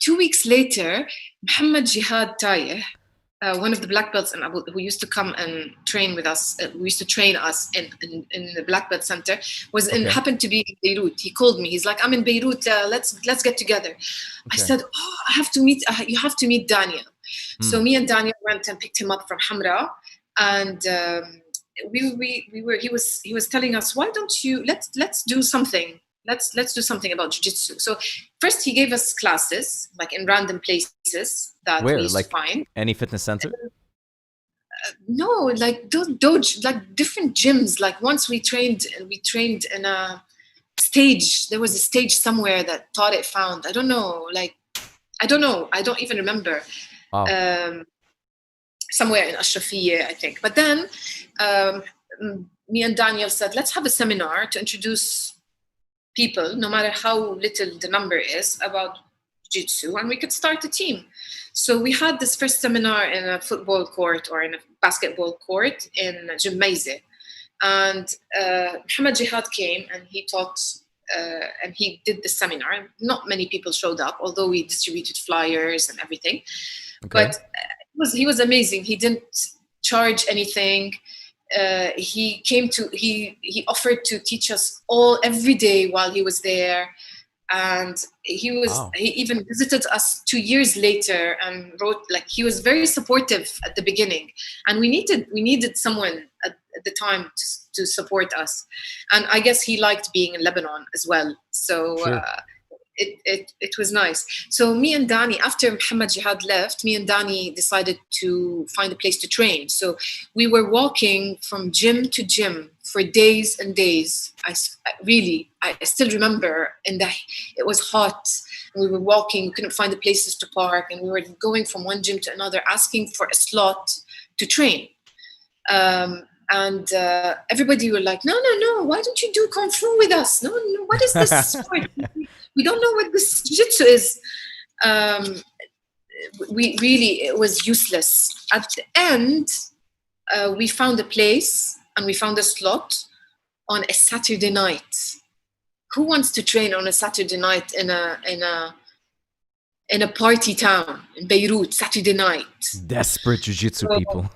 2 weeks later, Muhammad Jihad Tayeh, one of the black belts in Abu, who used to come and train with us, who used to train us in the black belt center, happened to be in Beirut. He called me. He's like, I'm in Beirut. Let's get together. Okay. I said, I have to meet. You have to meet Daniel. So me and Daniel went and picked him up from Hamra, and we were. He was telling us, why don't you let's do something. Let's do something about jiu-jitsu. So first he gave us classes, like in random places that we used to find. Any fitness center? No, like dojo, like different gyms. Like once we trained in a stage. There was a stage somewhere that Tariq found. I don't know. I don't even remember. Wow. Somewhere in Ashrafiyya, I think. But then me and Daniel said, let's have a seminar to introduce people, no matter how little the number is, about jiu-jitsu, and we could start a team. So we had this first seminar in a football court or in a basketball court in Jummaize. And Muhammad Jihad came and he taught and he did the seminar. Not many people showed up, although we distributed flyers and everything. Okay. But he was amazing. He didn't charge anything. He offered to teach us all every day while he was there, and he even visited us 2 years later and wrote, like, he was very supportive at the beginning, and we needed someone at the time to support us, and I guess he liked being in Lebanon as well, so sure. It was nice. So me and Dani, after Muhammad Jihad left, me and Dani decided to find a place to train. So we were walking from gym to gym for days and days. I still remember it was hot. And we were walking, we couldn't find the places to park, and we were going from one gym to another, asking for a slot to train. And everybody were like, no, why don't you do Kung Fu with us? No, what is this sport? We don't know what this Jiu-Jitsu is. It was useless. At the end, we found a place and we found a slot on a Saturday night. Who wants to train on a Saturday night in a party town in Beirut, Saturday night? Desperate Jiu-Jitsu people.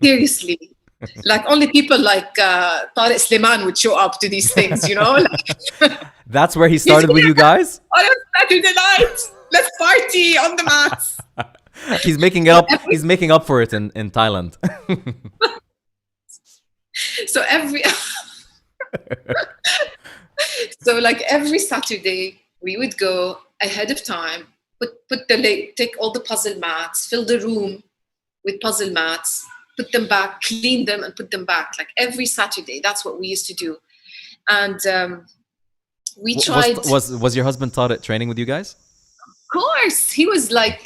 Seriously. Like only people like Tariq Sleiman would show up to these things, you know? That's where he started with you guys? On a Saturday night, let's party on the mats. He's making it up. He's making up for it in Thailand. So every Saturday we would go ahead of time, take all the puzzle mats, fill the room with puzzle mats, put them back, clean them, and put them back. Like every Saturday, that's what we used to do. And we tried. Was your husband Tariq training with you guys? Of course, he was like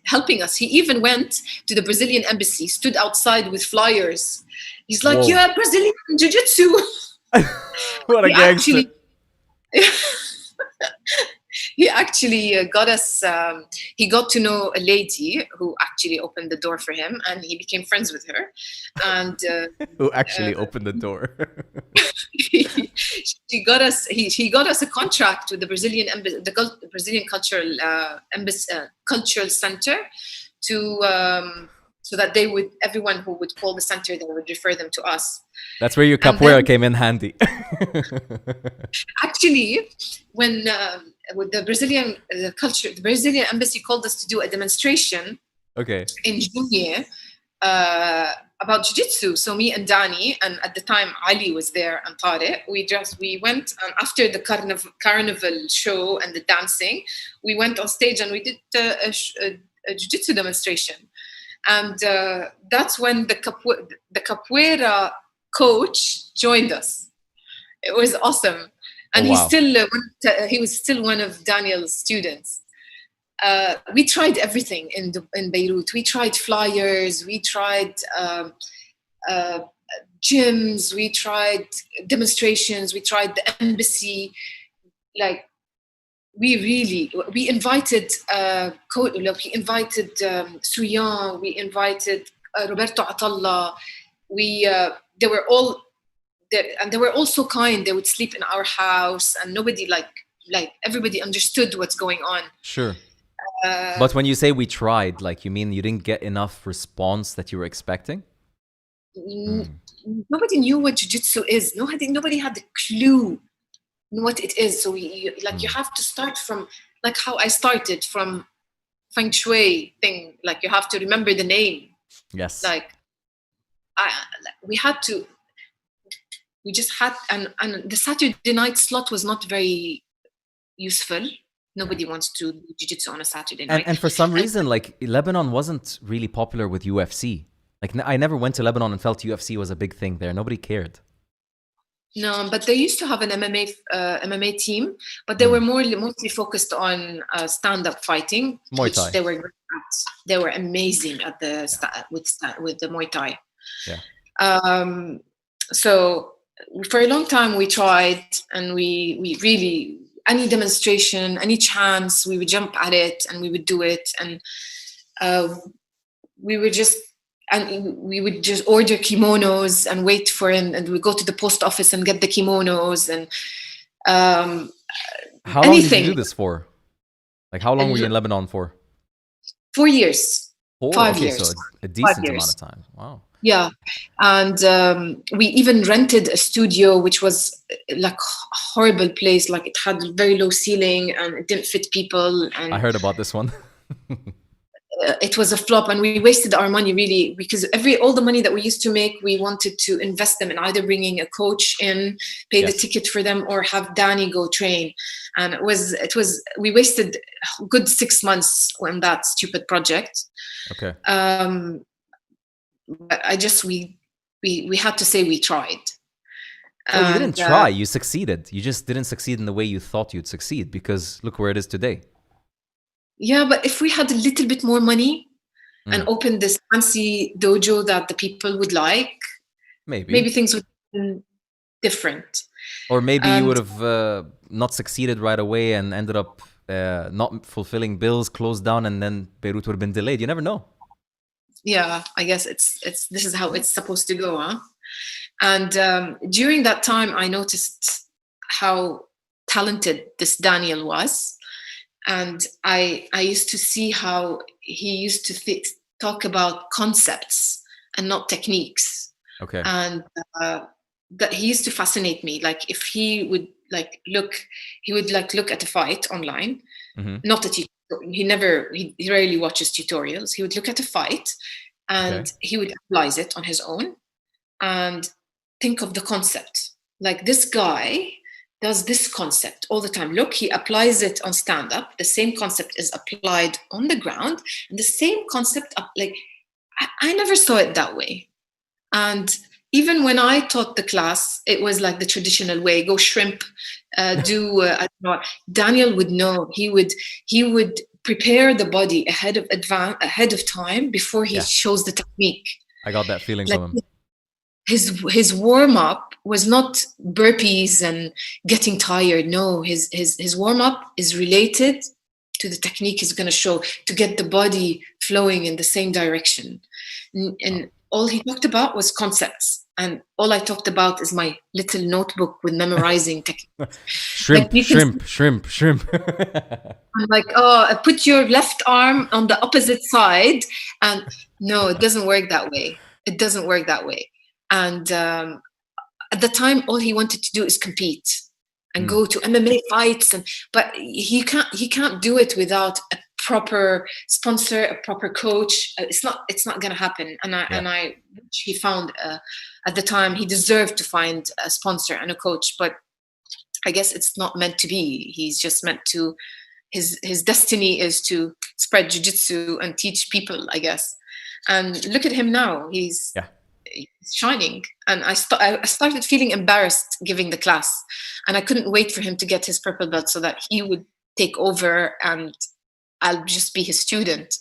helping us. He even went to the Brazilian embassy, stood outside with flyers. He's like, "Yeah, Brazilian Jiu-Jitsu." What a gangster! He actually got us. He got to know a lady who actually opened the door for him, and he became friends with her. And Who actually opened the door? she got us. He got us a contract with the Brazilian the Brazilian cultural center to. So that everyone who would call the center, they would refer them to us. That's where your capoeira came in handy. Actually, when with the Brazilian the Brazilian embassy called us to do a demonstration. Okay. In June about jiu-jitsu. So me and Danny, and at the time Ali was there and Tariq, we went, and after the carnival show and the dancing, we went on stage and we did a jiu-jitsu demonstration. And that's when the capoeira coach joined us. It was awesome. And wow. he was still one of Daniel's students. We tried everything in Beirut. We tried flyers, we tried gyms, we tried demonstrations, we tried the embassy. Like, we invited Suyan, we invited Roberto Atalla. They were all there, and they were all so kind. They would sleep in our house, and nobody like everybody understood what's going on. Sure. But when you say we tried, like, you mean you didn't get enough response that you were expecting? Nobody knew what jiu-jitsu is. Nobody had the clue what it is. So you have to start from, like, how I started, from feng shui thing. Like, you have to remember the name. Yes. Like, we just had, and the Saturday night slot was not very useful. Nobody wants to do jiu-jitsu on a Saturday night. And for some reason, like, Lebanon wasn't really popular with UFC. Like, I never went to Lebanon and felt UFC was a big thing there. Nobody cared. No, but they used to have an MMA team, but they were mostly focused on stand-up fighting. Muay Thai. Which they were great at. They were amazing at with the Muay Thai. Yeah. So for a long time we tried, and we really, any demonstration, any chance, we would jump at it and we would do it, and we would just order kimonos and wait for it, and we go to the post office and get the kimonos, and how long did you do this for? Like, how long were you in Lebanon for? 4 years. 5 years. So a decent amount of time. Wow. Yeah, and we even rented a studio, which was like a horrible place. Like, it had a very low ceiling and it didn't fit people. And I heard about this one. It was a flop, and we wasted our money, really, because all the money that we used to make, we wanted to invest them in either bringing a coach in, pay the ticket for them, or have Danny go train. And we wasted a good 6 months on that stupid project. Okay. But we had to say we tried. Oh, you didn't try. You succeeded. You just didn't succeed in the way you thought you'd succeed, because look where it is today. Yeah, but if we had a little bit more money and opened this fancy dojo that the people would like, maybe things would be different. Or maybe you would have not succeeded right away and ended up not fulfilling bills, closed down, and then Beirut would have been delayed. You never know. Yeah, I guess this is how it's supposed to go, huh? And during that time, I noticed how talented this Daniel was. And I used to see how he used to talk about concepts and not techniques. Okay. And that he used to fascinate me. Like, if he would look at a fight online, not a tutorial. He rarely watches tutorials. He would look at a fight and he would analyze it on his own and think of the concept. Like, this guy does this concept all the time. Look, he applies it on stand-up. The same concept is applied on the ground, and the same concept, I never saw it that way. And even when I taught the class, it was like the traditional way: go shrimp, I don't know. Daniel would know. He would prepare the body ahead of time before he shows the technique. I got that feeling from him. his warm up was not burpees and getting tired. No, his warm up is related to the technique he's going to show, to get the body flowing in the same direction. And all he talked about was concepts, and all I talked about is my little notebook with memorizing techniques. Shrimp. I'm like, oh, put your left arm on the opposite side, and no, it doesn't work that way. It doesn't work that way. And at the time, all he wanted to do is compete and go to MMA fights, but he can't do it without a proper sponsor, a proper coach. It's not going to happen. And I wish he found at the time he deserved to find a sponsor and a coach, but I guess it's not meant to be. He's just meant to. His destiny is to spread jiu-jitsu and teach people, I guess. And look at him now. He's shining. And I started feeling embarrassed giving the class, and I couldn't wait for him to get his purple belt so that he would take over and I'll just be his student.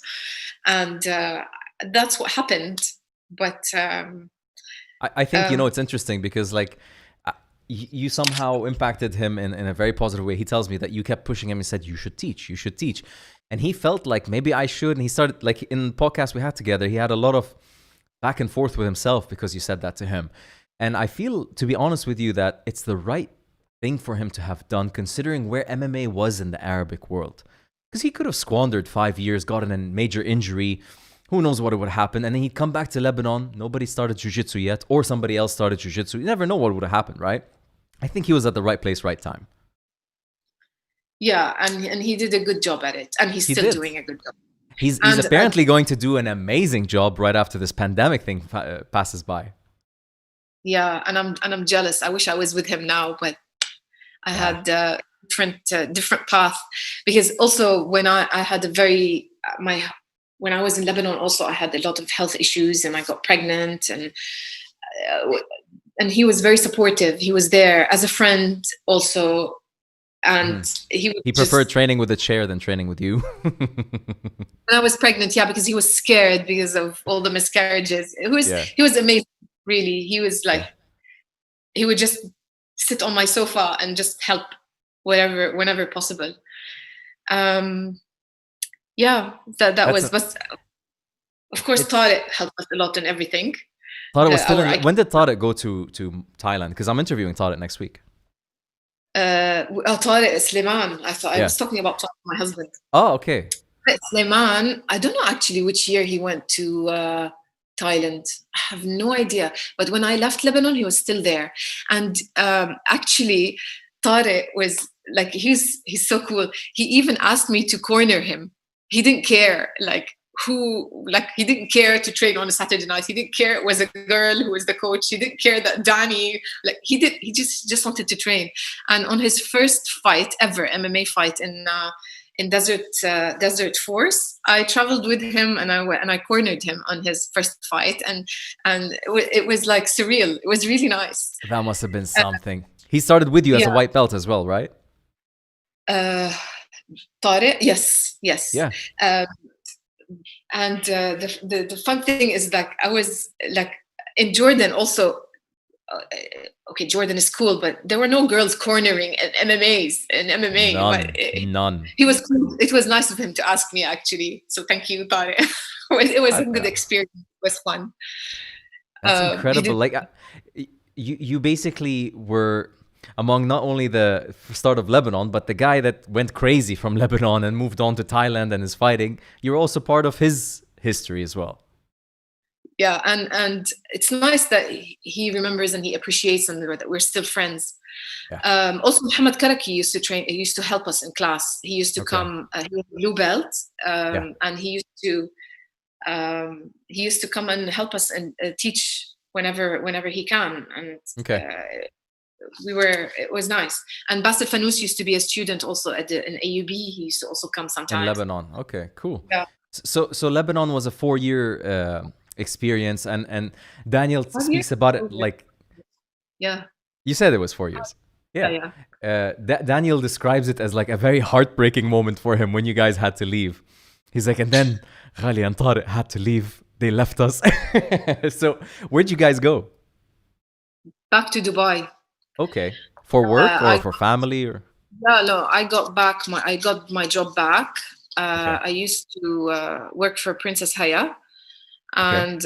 And that's what happened. But I think, it's interesting because like you somehow impacted him in a very positive way. He tells me that you kept pushing him and said, you should teach. And he felt like maybe I should. And he started, like in the podcast we had together, he had a lot of back and forth with himself because you said that to him. And I feel, to be honest with you, that it's the right thing for him to have done, considering where MMA was in the Arabic world. Because he could have squandered 5 years, gotten a major injury, who knows what would happen, and then he'd come back to Lebanon. Nobody started jiu-jitsu yet, or somebody else started jiu-jitsu. You never know what would have happened, right? I think he was at the right place, right time. Yeah, and he did a good job at it, and he's still doing a good job. He's apparently going to do an amazing job right after this pandemic thing passes by. Yeah, and I'm jealous. I wish I was with him now, but I had a different path. Because also when I had when I was in Lebanon, also I had a lot of health issues, and I got pregnant, and he was very supportive. He was there as a friend also. And he preferred training with a chair than training with you. When I was pregnant, because he was scared because of all the miscarriages. He was amazing, really. He was like, he would just sit on my sofa and just help whenever possible. That was, but of course, Tariq helped us a lot in everything. Tariq was still when did Tariq go to Thailand? Because I'm interviewing Tariq next week. Tariq Sleman. I thought I was talking about Tariq, my husband. Oh, okay. Sleman. I don't know actually which year he went to Thailand. I have no idea. But when I left Lebanon, he was still there. And actually, Tariq was like, he's so cool. He even asked me to corner him. He didn't care he didn't care to train on a Saturday night. He didn't care it was a girl who was the coach. He didn't care that Danny, he just wanted to train. And on his first fight ever, MMA fight in Desert Force, I traveled with him, and I cornered him on his first fight, and it was like surreal. It was really nice. That must have been something. He started with you as a white belt as well, right? Tariq, yes. Yeah. And the fun thing is, like, I was like in Jordan also. Okay, Jordan is cool, but there were no girls cornering at MMA. None. He was cool. It was nice of him to ask me, actually. So thank you, Tariq. It was a good experience. It was fun. That's incredible. Like you basically were among not only the start of Lebanon, but the guy that went crazy from Lebanon and moved on to Thailand and is fighting. You're also part of his history as well. Yeah, and it's nice that he remembers and he appreciates, and that we're still friends. Yeah. Also, Muhammad Karaki used to train. He used to help us in class. He used to come. He was a blue belt, and he used to come and help us and teach whenever he can. And it was nice. And Bassel Fanous used to be a student also in AUB. He used to also come sometimes. In Lebanon. Okay, cool. Yeah. So Lebanon was a 4-year experience, and Daniel speaks about it like. Yeah. You said it was 4 years. Yeah. Daniel describes it as like a very heartbreaking moment for him when you guys had to leave. He's like, and then Ghalia and Tariq had to leave. They left us. So where'd you guys go? back to Dubai. Okay. For work or I for family or? no, I got my job back. Okay. I used to work for Princess Haya, Okay. and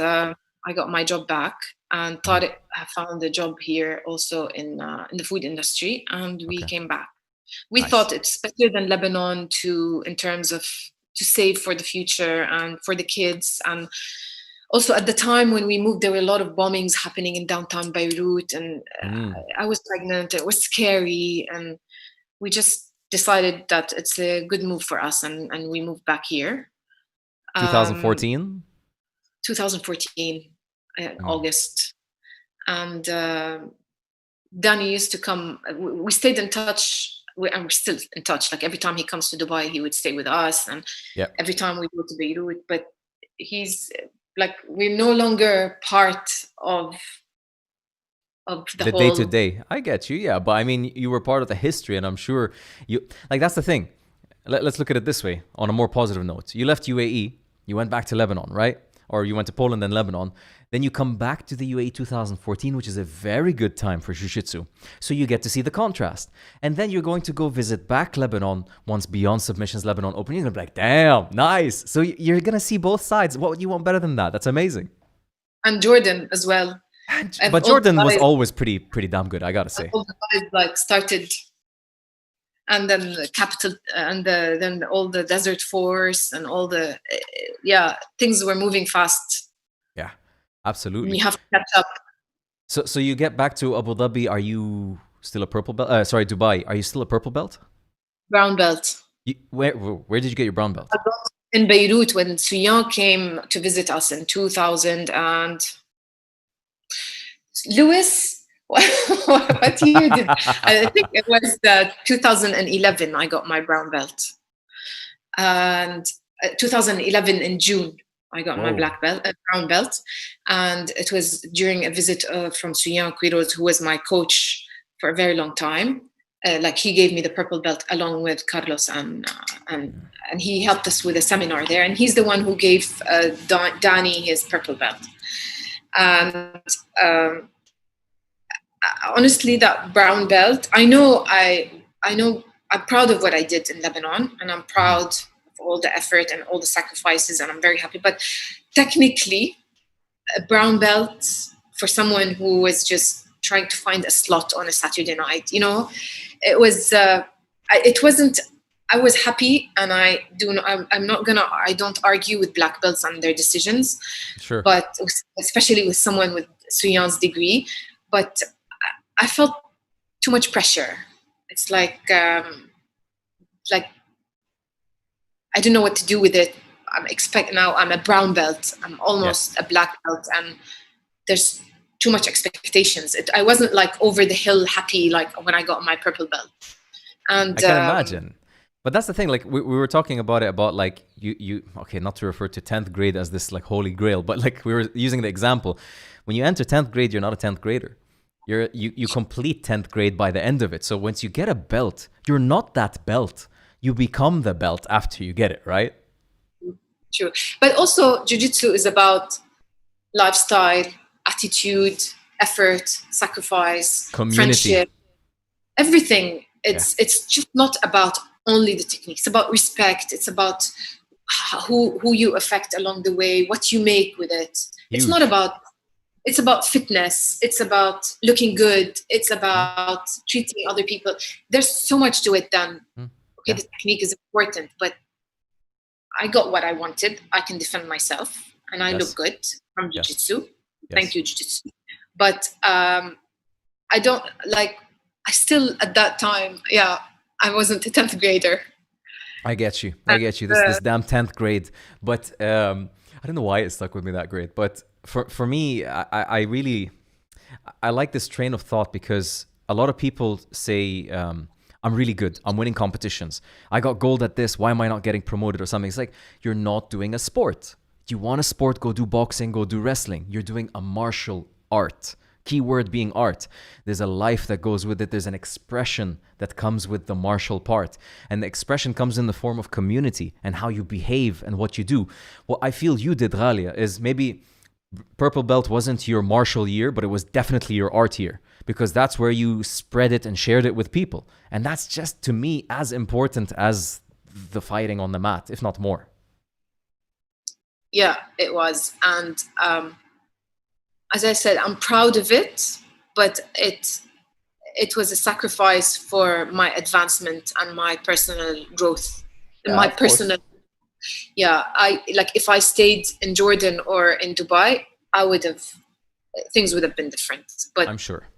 I got my job back and Mhm. I found a job here also in the food industry, and we Okay. came back. We Nice. thought it's better than Lebanon in terms of to save for the future and for the kids. And also at the time when we moved, there were a lot of bombings happening in downtown Beirut, and Mm. I was pregnant. It was scary, and we just decided that it's a good move for us, and we moved back here. 2014? 2014 in Mm. August, and Danny used to come. We stayed in touch. And we're still in touch. Like every time he comes to Dubai, he would stay with us, and Yeah. every time we go to Beirut. But he's like, we're no longer part of the The day to whole. day. I get you. Yeah. But I mean, you were part of the history, and I'm sure you, like, that's the thing. Let's look at it this way on a more positive note. You left UAE, you went back to Lebanon, right? Or you went to Poland and Lebanon. Then you come back to the UAE 2014, which is a very good time for Jiu-Jitsu. So you get to see the contrast. And then you're going to go visit back Lebanon once Beyond Submissions Lebanon open. You're going to be like, damn, nice. So you're going to see both sides. What would you want better than that? That's amazing. And Jordan as well. But Jordan was always pretty damn good, I got to say. All the guys like started, and then the capital, and then all the Desert Force and all the things were moving fast. Yeah, absolutely. You have to catch up. So you get back to Abu Dhabi. Are you still a purple belt? Dubai. Are you still a purple belt? Brown belt. Where did you get your brown belt? In Beirut when Suyan came to visit us in 2000 and Lewis. What year did I think it was 2011 I got my brown belt, and 2011 in June I got my brown belt, and it was during a visit from Suyan Quiroz, who was my coach for a very long time. Like he gave me the purple belt along with Carlos, and he helped us with a seminar there, and he's the one who gave Danny his purple belt. And honestly, that brown belt, I know I'm proud of what I did in Lebanon, and I'm proud of all the effort and all the sacrifices, and I'm very happy. But technically, a brown belt for someone who was just trying to find a slot on a Saturday night, it wasn't. I was happy, and I don't argue with black belts and their decisions. Sure. But especially with someone with Suyan's degree, but I felt too much pressure. It's like I don't know what to do with it. I'm a brown belt. I'm almost a black belt, and there's too much expectations. I wasn't like over the hill happy like when I got my purple belt. And I can imagine. But that's the thing, like we were talking about it, about like you okay, not to refer to 10th grade as this like holy grail, but like we were using the example. When you enter 10th grade, you're not a 10th grader. You complete 10th grade by the end of it. So once you get a belt, you're not that belt. You become the belt after you get it, right? True. But also Jiu-Jitsu is about lifestyle, attitude, effort, sacrifice, community, friendship, everything. It's just not about only the technique. It's about respect. It's about who you affect along the way, what you make with it. Huge. It's about fitness. It's about looking good. It's about treating other people. There's so much to it than, okay, the technique is important, but I got what I wanted. I can defend myself, and I look good from Jiu-Jitsu. Thank you, Jiu-Jitsu. But I don't like, I still at that time, I wasn't a 10th grader. I get you. This damn 10th grade. But I don't know why it stuck with me that grade. But for me, I really like this train of thought, because a lot of people say, I'm really good. I'm winning competitions. I got gold at this. Why am I not getting promoted or something? It's like, you're not doing a sport. You want a sport, go do boxing, go do wrestling. You're doing a martial art. Keyword being art. There's a life that goes with it. There's an expression that comes with the martial part. And the expression comes in the form of community and how you behave and what you do. What I feel you did, Ghalia, is maybe purple belt wasn't your martial year, but it was definitely your art year, because that's where you spread it and shared it with people. And that's just, to me, as important as the fighting on the mat, if not more. Yeah, it was. And as I said, I'm proud of it, but it was a sacrifice for my advancement and my personal growth. My personal, I like, if I stayed in Jordan or in Dubai, things would have been different. But I'm sure.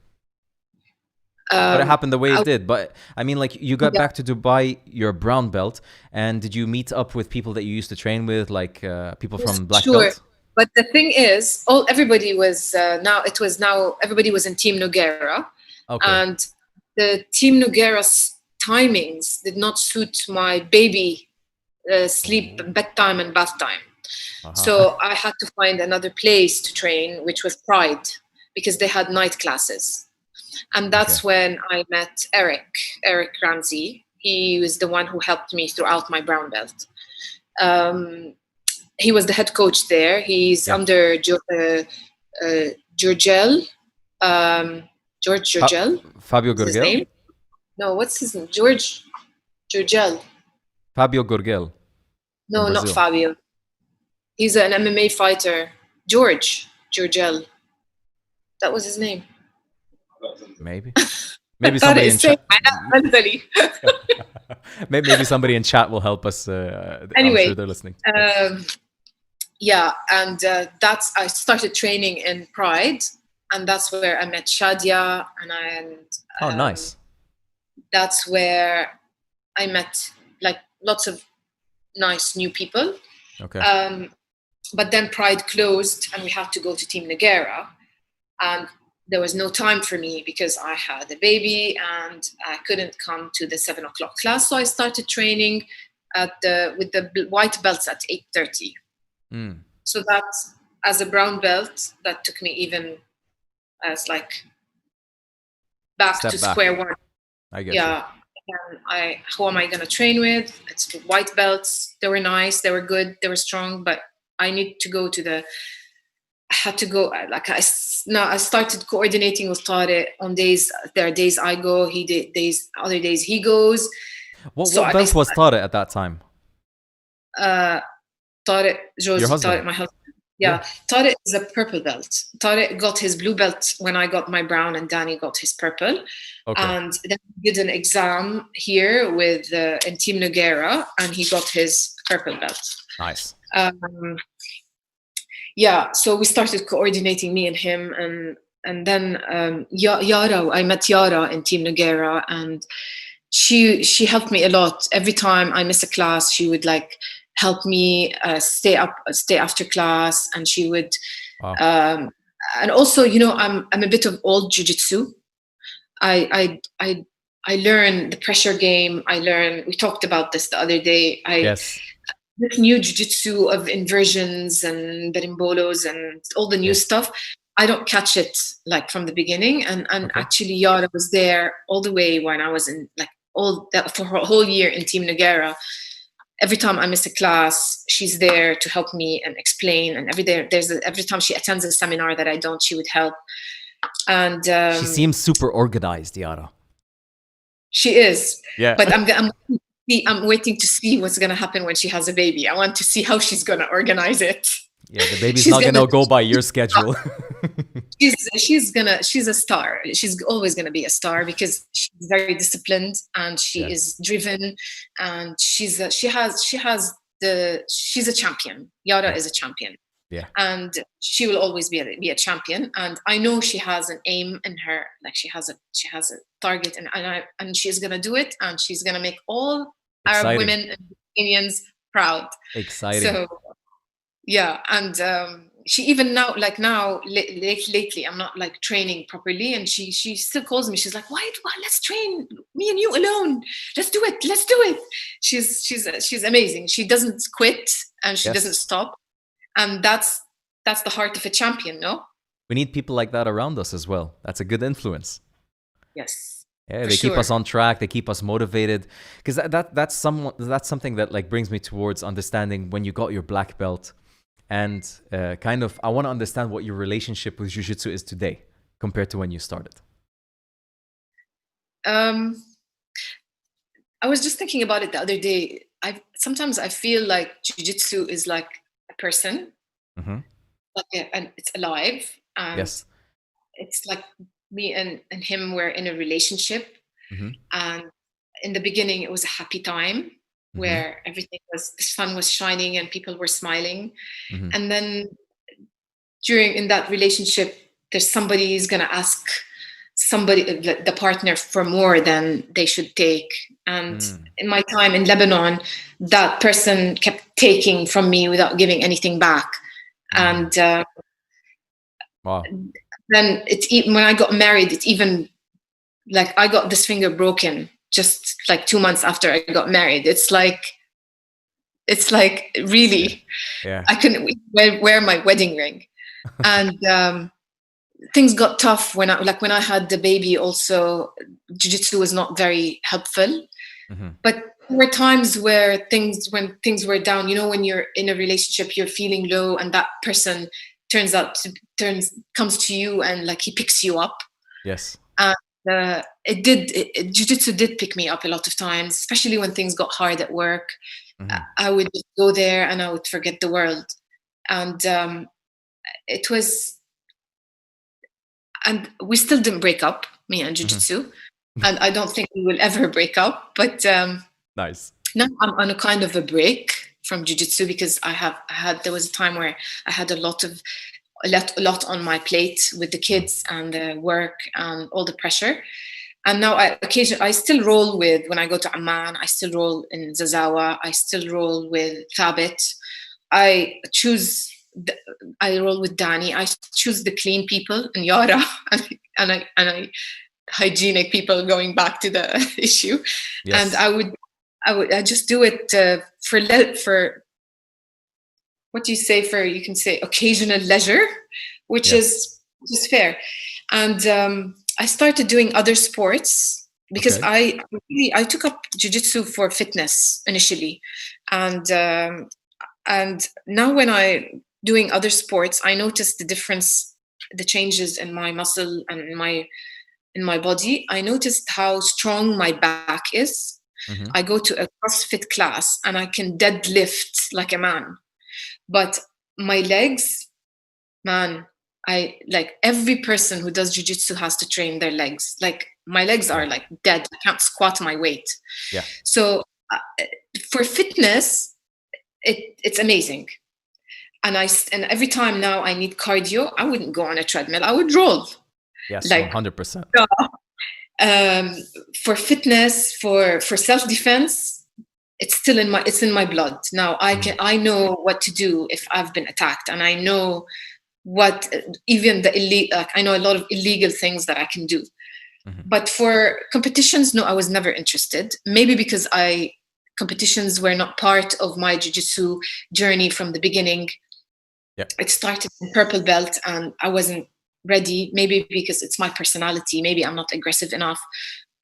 But it happened the way it did. But I mean, like, you got back to Dubai, you're a brown belt, and did you meet up with people that you used to train with, like people from black belt? But the thing is, everybody was everybody was in Team Nogueira, and the Team Nogueira's timings did not suit my baby sleep, bedtime, and bath time. So I had to find another place to train, which was Pride, because they had night classes. And that's when I met Eric Ramsey. He was the one who helped me throughout my brown belt. He was the head coach there. He's under Georgel. George Georgel. Fabio Gurgel? No, what's his name? Georgel. Fabio Gurgel. No, not Fabio. He's an MMA fighter. Georgel. That was his name. Maybe somebody in chat. Maybe somebody in chat will help us. Anyway, I'm sure they're listening. I started training in Pride, and that's where I met Shadia, and nice. That's where I met like lots of nice new people. But then Pride closed, and we had to go to Team Nogueira, and there was no time for me because I had a baby and I couldn't come to the 7 o'clock class. So I started training with the white belts at 8:30. So that, as a brown belt, that took me even as like back to square one. I get you. And who am I going to train with? It's the white belts. They were nice. They were good. They were strong. But I need to go to I had to go, like I started coordinating with Tariq on days. There are days I go, other days he goes. What belt was Tariq at that time? Tariq, your husband? Tariq, my husband. Yeah, Tariq is a purple belt. Tariq got his blue belt when I got my brown, and Danny got his purple. And then he did an exam here with in Team Nogueira, and he got his purple belt. Nice. So we started coordinating, me and him, and then Yara. I met Yara in Team Nogueira, and she helped me a lot. Every time I miss a class, she would like help me stay after class, and she would. Wow. And also, I'm a bit of old jiu-jitsu. I learn the pressure game. We talked about this the other day. Yes. This new jiu-jitsu of inversions and berimbolos and all the new stuff, I don't catch it like from the beginning. And actually Yara was there all the way when I was in like for her whole year in Team Nogueira. Every time I miss a class, she's there to help me and explain. And every time she attends a seminar that I don't, she would help. And she seems super organized, Yara. She is. Yeah. But I'm waiting to see what's going to happen when she has a baby. I want to see how she's going to organize it. Yeah, the baby's not going to go by your schedule. She's a star. She's always going to be a star because she's very disciplined and she is driven, and she's a champion. Yara is a champion. Yeah. And she will always be a champion. And I know she has an aim in her, like she has a target, and she's gonna do it, and she's gonna make all Arab women and Indians proud. Exciting. So yeah, and she even lately I'm not like training properly, and she still calls me. She's like, why let's train me and you alone. Let's do it. She's amazing. She doesn't quit and she doesn't stop. And that's the heart of a champion, no? We need people like that around us as well. That's a good influence. Yes. Yeah, they keep us on track. They keep us motivated. Because that's something that like brings me towards understanding when you got your black belt. And kind of, I want to understand what your relationship with jiu-jitsu is today compared to when you started. I was just thinking about it the other day. Sometimes I feel like jiu-jitsu is like a person, and it's alive, and Yes. it's like me and him were in a relationship, and in the beginning it was a happy time where everything was, the sun was shining and people were smiling, and then in that relationship there's somebody who's going to ask the partner for more than they should take, and in my time in Lebanon that person kept taking from me without giving anything back, and wow. then when I got married, it's even like I got this finger broken just like 2 months after I got married. It's like really, yeah. I couldn't wear my wedding ring, and things got tough when I had the baby. Also, jiu-jitsu was not very helpful, but there were times where when things were down. You know, when you're in a relationship, you're feeling low, and that person comes to you and like he picks you up. Yes. And jiu-jitsu did pick me up a lot of times, especially when things got hard at work. I would just go there and I would forget the world, and it was, and we still didn't break up, me and jiu-jitsu, and I don't think we will ever break up. But nice. now I'm on a kind of a break from jiu-jitsu because there was a time where I had a lot on my plate with the kids and the work and all the pressure. And now I still roll with, when I go to Amman, I still roll in Zazawa, I still roll with Thabit. I roll with Dani. I choose the clean people and Yara, and I hygienic people, going back to the issue. Yes. And I just do it for what do you say, you can say occasional leisure, which is fair. And I started doing other sports because I took up jiu-jitsu for fitness initially, and now when I doing other sports, I noticed the difference, the changes in my muscle and in my body. I noticed how strong my back is. I go to a CrossFit class and I can deadlift like a man. But my legs, man, every person who does jiu-jitsu has to train their legs. Like my legs are like dead. I can't squat my weight. Yeah. So for fitness, it's amazing. And every time now I need cardio, I wouldn't go on a treadmill. I would roll. Yes, 100%. For fitness, for self-defense, it's in my blood. Now I know what to do if I've been attacked, and I know what even I know a lot of illegal things that I can do. But for competitions, no, I was never interested. Maybe because competitions were not part of my jiu-jitsu journey from the beginning. Yeah. It started in purple belt and I wasn't ready. Maybe because it's my personality. Maybe I'm not aggressive enough.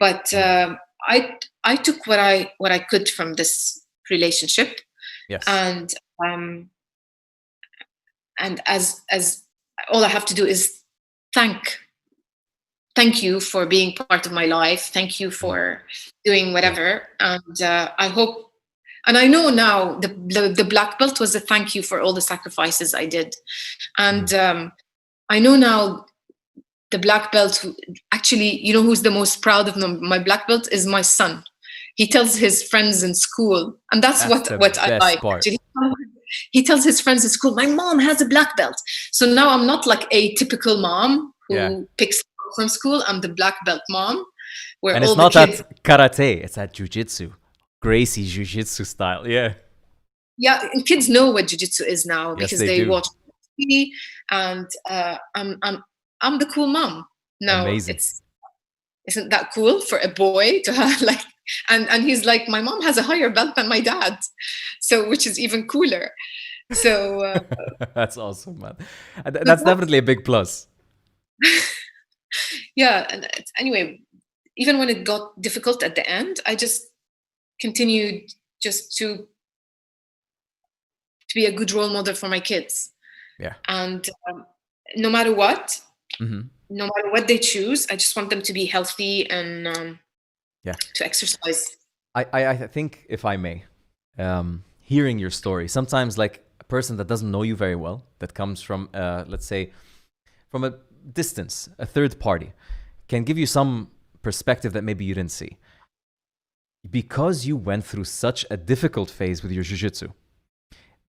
But I took what I could from this relationship. Yes. And as all I have to do is thank you for being part of my life. Thank you for doing whatever. And I hope, and I know now the black belt was a thank you for all the sacrifices I did. And I know now the black belt, actually, you know who's the most proud of my black belt is my son. He tells his friends in school, and that's what I like. Actually. He tells his friends in school, my mom has a black belt. So now I'm not like a typical mom who picks from school. I'm the black belt mom. And it's not at karate, it's at jiu-jitsu. Gracie jiu-jitsu style, yeah. Yeah, and kids know what jiu-jitsu is now because they watch TV, and I'm the cool mom. No, amazing. Isn't that cool for a boy to have like, and he's like, my mom has a higher belt than my dad, so which is even cooler. So that's awesome, man. That's definitely a big plus. Yeah, and anyway, even when it got difficult at the end, I just continued just to be a good role model for my kids. Yeah. And no matter what, Mm-hmm. no matter what they choose, I just want them to be healthy and to exercise. I think, if I may, hearing your story, sometimes like a person that doesn't know you very well, that comes from, let's say, from a distance, a third party, can give you some perspective that maybe you didn't see. Because you went through such a difficult phase with your jiu-jitsu,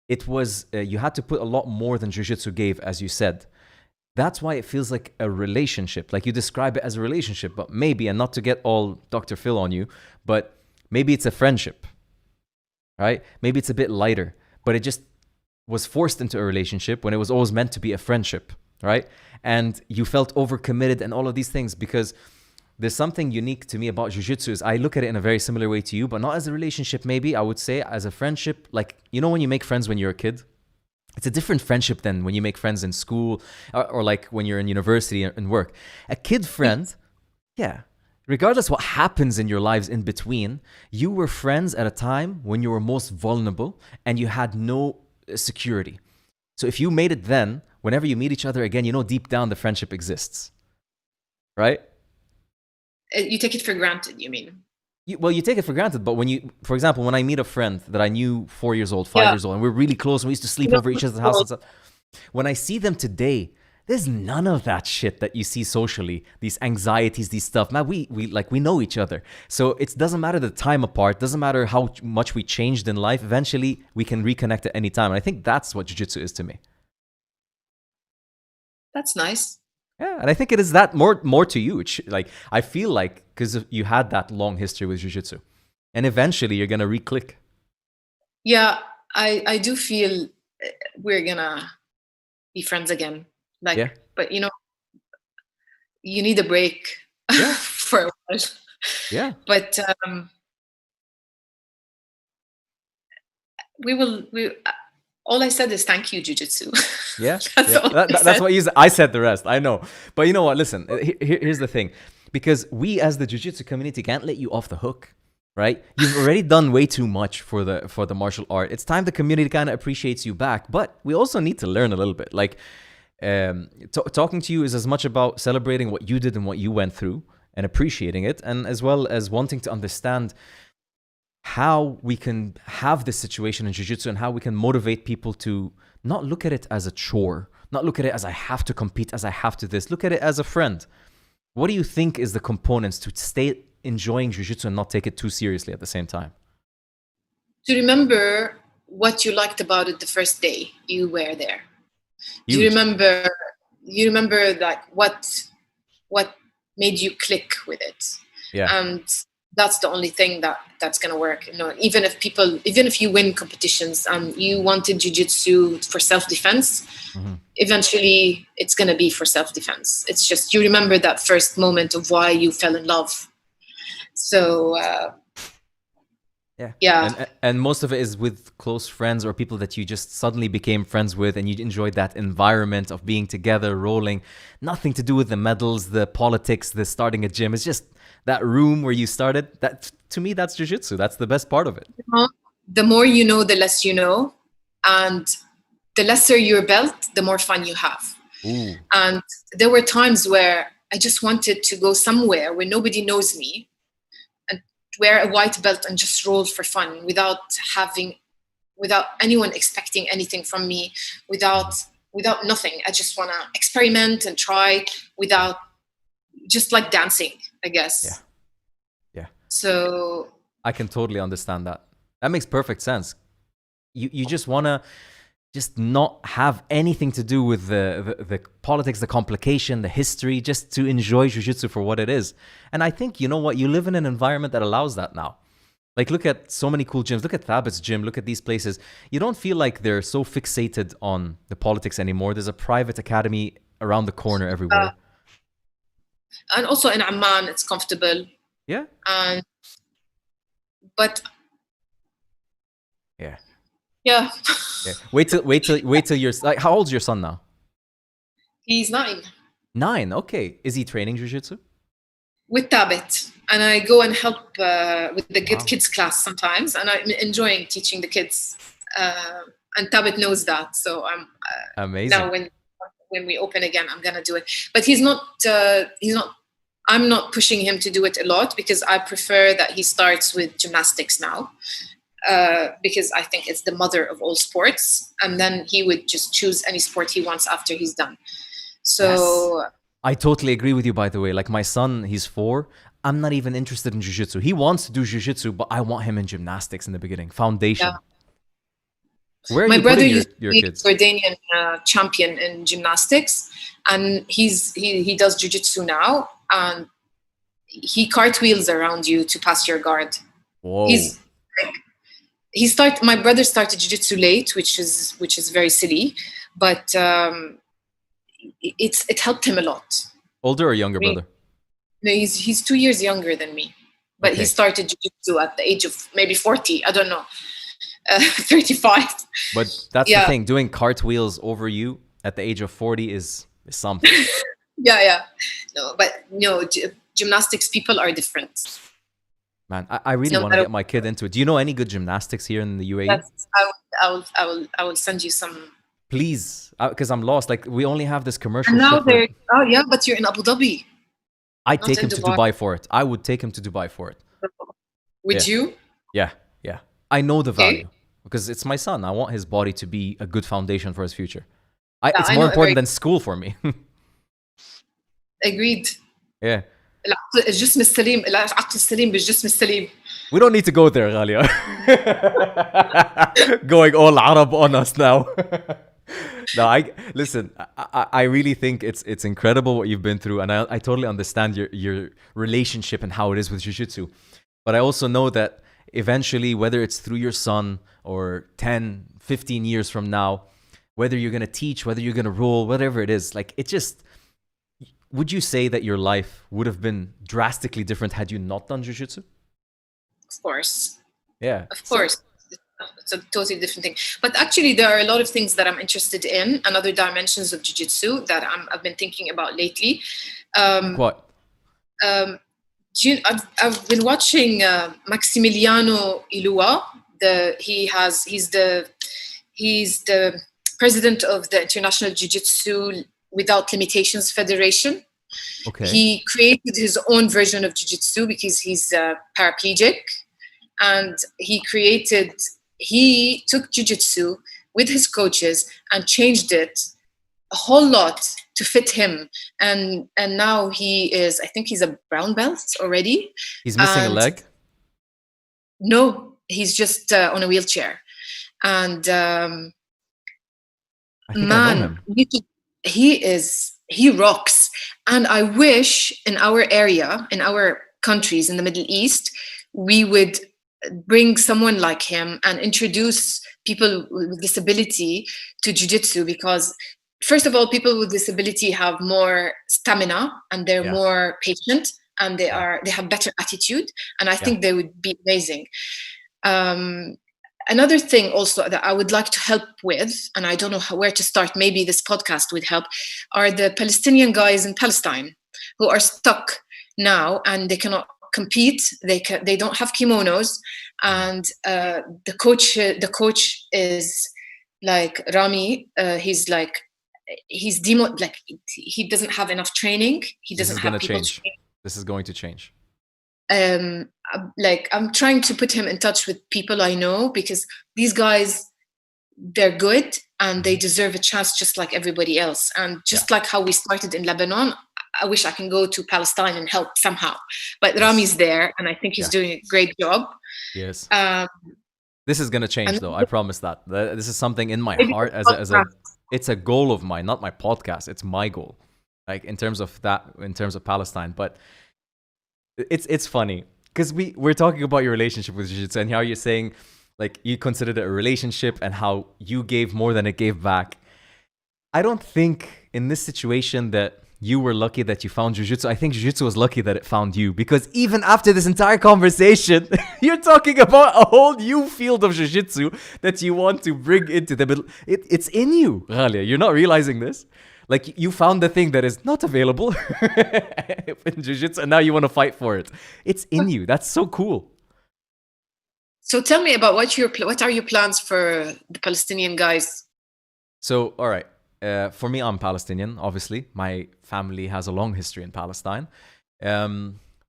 it was, you had to put a lot more than jiu-jitsu gave, as you said. That's why it feels like a relationship. Like you describe it as a relationship, but maybe, and not to get all Dr. Phil on you, but maybe it's a friendship, right? Maybe it's a bit lighter, but it just was forced into a relationship when it was always meant to be a friendship, right? And you felt overcommitted and all of these things, because there's something unique to me about jiu-jitsu is I look at it in a very similar way to you, but not as a relationship, maybe. I would say as a friendship. Like, you know, when you make friends when you're a kid, it's a different friendship than when you make friends in school or like when you're in university and work. A kid friend, yeah, regardless what happens in your lives in between, you were friends at a time when you were most vulnerable and you had no security. So if you made it then, whenever you meet each other again, you know deep down the friendship exists, right? You take it for granted, you mean? You take it for granted, but when you, for example, when I meet a friend that I knew 4 years old, 5 years old, and we're really close and we used to sleep over each other's house and stuff, when I see them today, there's none of that shit that you see socially, these anxieties, these stuff. Man, we know each other. So it doesn't matter the time apart, doesn't matter how much we changed in life, eventually we can reconnect at any time. And I think that's what jiu-jitsu is to me. That's nice. Yeah, and I think it is that more to you. Like, I feel like because you had that long history with jiu-jitsu, and eventually you're gonna re-click. Yeah, I do feel we're gonna be friends again. Like, yeah. But you know, you need a break for a while. Yeah. But all I said is thank you, Jiu-Jitsu. Yeah, that's what you said. I said the rest. I know, but you know what? Listen, here's the thing, because we as the jiu-jitsu community can't let you off the hook, right? You've already done way too much for the martial art. It's time the community kind of appreciates you back, but we also need to learn a little bit. Like, talking to you is as much about celebrating what you did and what you went through and appreciating it, and as well as wanting to understand how we can have this situation in jiu-jitsu and how we can motivate people to not look at it as a chore, not look at it as I have to compete, as I have to this. Look at it as a friend. What do you think is the components to stay enjoying jiu-jitsu and not take it too seriously at the same time? To remember what you liked about it the first day you were there. Do you remember like what made you click with it? Yeah. And that's the only thing that's gonna work. You know, even if you win competitions and you wanted jiu-jitsu for self-defense, eventually it's gonna be for self-defense. It's just you remember that first moment of why you fell in love. So yeah. And most of it is with close friends or people that you just suddenly became friends with, and you enjoyed that environment of being together, rolling. Nothing to do with the medals, the politics, the starting a gym. It's just that room where you started. That, to me, that's jiu-jitsu. That's the best part of it. The more you know, the less you know, and the lesser your belt, the more fun you have. Ooh. And there were times where I just wanted to go somewhere where nobody knows me and wear a white belt and just roll for fun without anyone expecting anything from me, without nothing. I just want to experiment and try without, just like dancing, I guess. Yeah. So I can totally understand that. That makes perfect sense. You just want to just not have anything to do with the politics, the complication, the history, just to enjoy jiu-jitsu for what it is. And I think, you know what, you live in an environment that allows that now. Like, look at so many cool gyms. Look at Thabit's gym. Look at these places. You don't feel like they're so fixated on the politics anymore. There's a private academy around the corner everywhere. And also in Amman, it's comfortable. Yeah. But yeah. Yeah. Wait till you're like, how old's your son now? He's 9. 9. Okay. Is he training jiu-jitsu? With Thabit, and I go and help with the kids class sometimes, and I'm enjoying teaching the kids. and Tabit knows that. So I'm Amazing. now when we open again, I'm gonna do it. But he's not. I'm not pushing him to do it a lot because I prefer that he starts with gymnastics now. Because I think it's the mother of all sports, and then he would just choose any sport he wants after he's done. So Yes. I totally agree with you, by the way. Like my son, he's 4. I'm not even interested in jiu-jitsu. He wants to do jiu-jitsu, but I want him in gymnastics in the beginning. Foundation. yeah. Where are My you brother putting used to your be kids? Jordanian champion in gymnastics, and he does jiu-jitsu now, and he cartwheels around you to pass your guard. Whoa. My brother started jiu-jitsu late, which is very silly, but it helped him a lot. Older or younger brother? No, he's 2 years younger than me, but he started jiu-jitsu at the age of maybe 40. I don't know, 35. But that's the thing. Doing cartwheels over you at the age of 40 is something. Yeah. No, but gymnastics people are different. Man, I really want to get my kid into it. Do you know any good gymnastics here in the UAE? I will send you some. Please, because I'm lost. Like we only have this commercial. And now but you're in Abu Dhabi. I'd take him to Dubai for it. I would take him to Dubai for it. Would you? Yeah. I know the value because it's my son. I want his body to be a good foundation for his future. It's more important than school for me. Agreed. Yeah. الجسم السليم العقل السليم بالجسم السليم. We don't need to go there, Ghalia. Going all Arab on us now. No, I really think it's incredible what you've been through, and I totally understand your relationship and how it is with jiu-jitsu. But I also know that eventually, whether it's through your son or 10, 15 years from now, whether you're going to teach, whether you're going to roll, whatever it is, like it just... Would you say that your life would have been drastically different had you not done jiu-jitsu? Of course. Yeah. Of course. It's a totally different thing. But actually, there are a lot of things that I'm interested in and other dimensions of jiu-jitsu that I've been thinking about lately. What? I've been watching Maximiliano Ilua. He's the president of the International Jiu-Jitsu Without Limitations Federation. Okay. He created his own version of jiu-jitsu because he's paraplegic, and he took jiu-jitsu with his coaches and changed it a whole lot to fit him, and now I think he's a brown belt already. He's missing a leg? No, he's just on a wheelchair, and I think I know him. He rocks. And I wish in our area, in our countries in the Middle East, we would bring someone like him and introduce people with disability to jiu-jitsu, because first of all, people with disability have more stamina and they're more patient, and they have better attitude, and I think they would be amazing. Another thing also that I would like to help with, and I don't know where to start, maybe this podcast would help, are the Palestinian guys in Palestine who are stuck now and they cannot compete. They don't have kimonos, and the coach is like Rami. He's he doesn't have enough training. He doesn't have people. This is going to change. I'm trying to put him in touch with people I know, because these guys, they're good and they deserve a chance just like everybody else. And just like how we started in Lebanon, I wish I can go to Palestine and help somehow. But Rami's there, and I think he's doing a great job. Yes. This is going to change, though. I promise that. This is something in my heart it's a goal of mine, not my podcast. It's my goal, like in terms of Palestine. But it's funny because we're talking about your relationship with jiu-jitsu and how you're saying like you considered it a relationship and how you gave more than it gave back. I don't think in this situation that you were lucky that you found jiu-jitsu. I think jiu-jitsu was lucky that it found you, because even after this entire conversation, you're talking about a whole new field of jiu-jitsu that you want to bring into the middle. It's in you, Ghalia. You're not realizing this. Like, you found the thing that is not available in jiu-jitsu, and now you want to fight for it. It's in you. That's so cool. So tell me about what are your plans for the Palestinian guys? So, all right. For me, I'm Palestinian, obviously. My family has a long history in Palestine.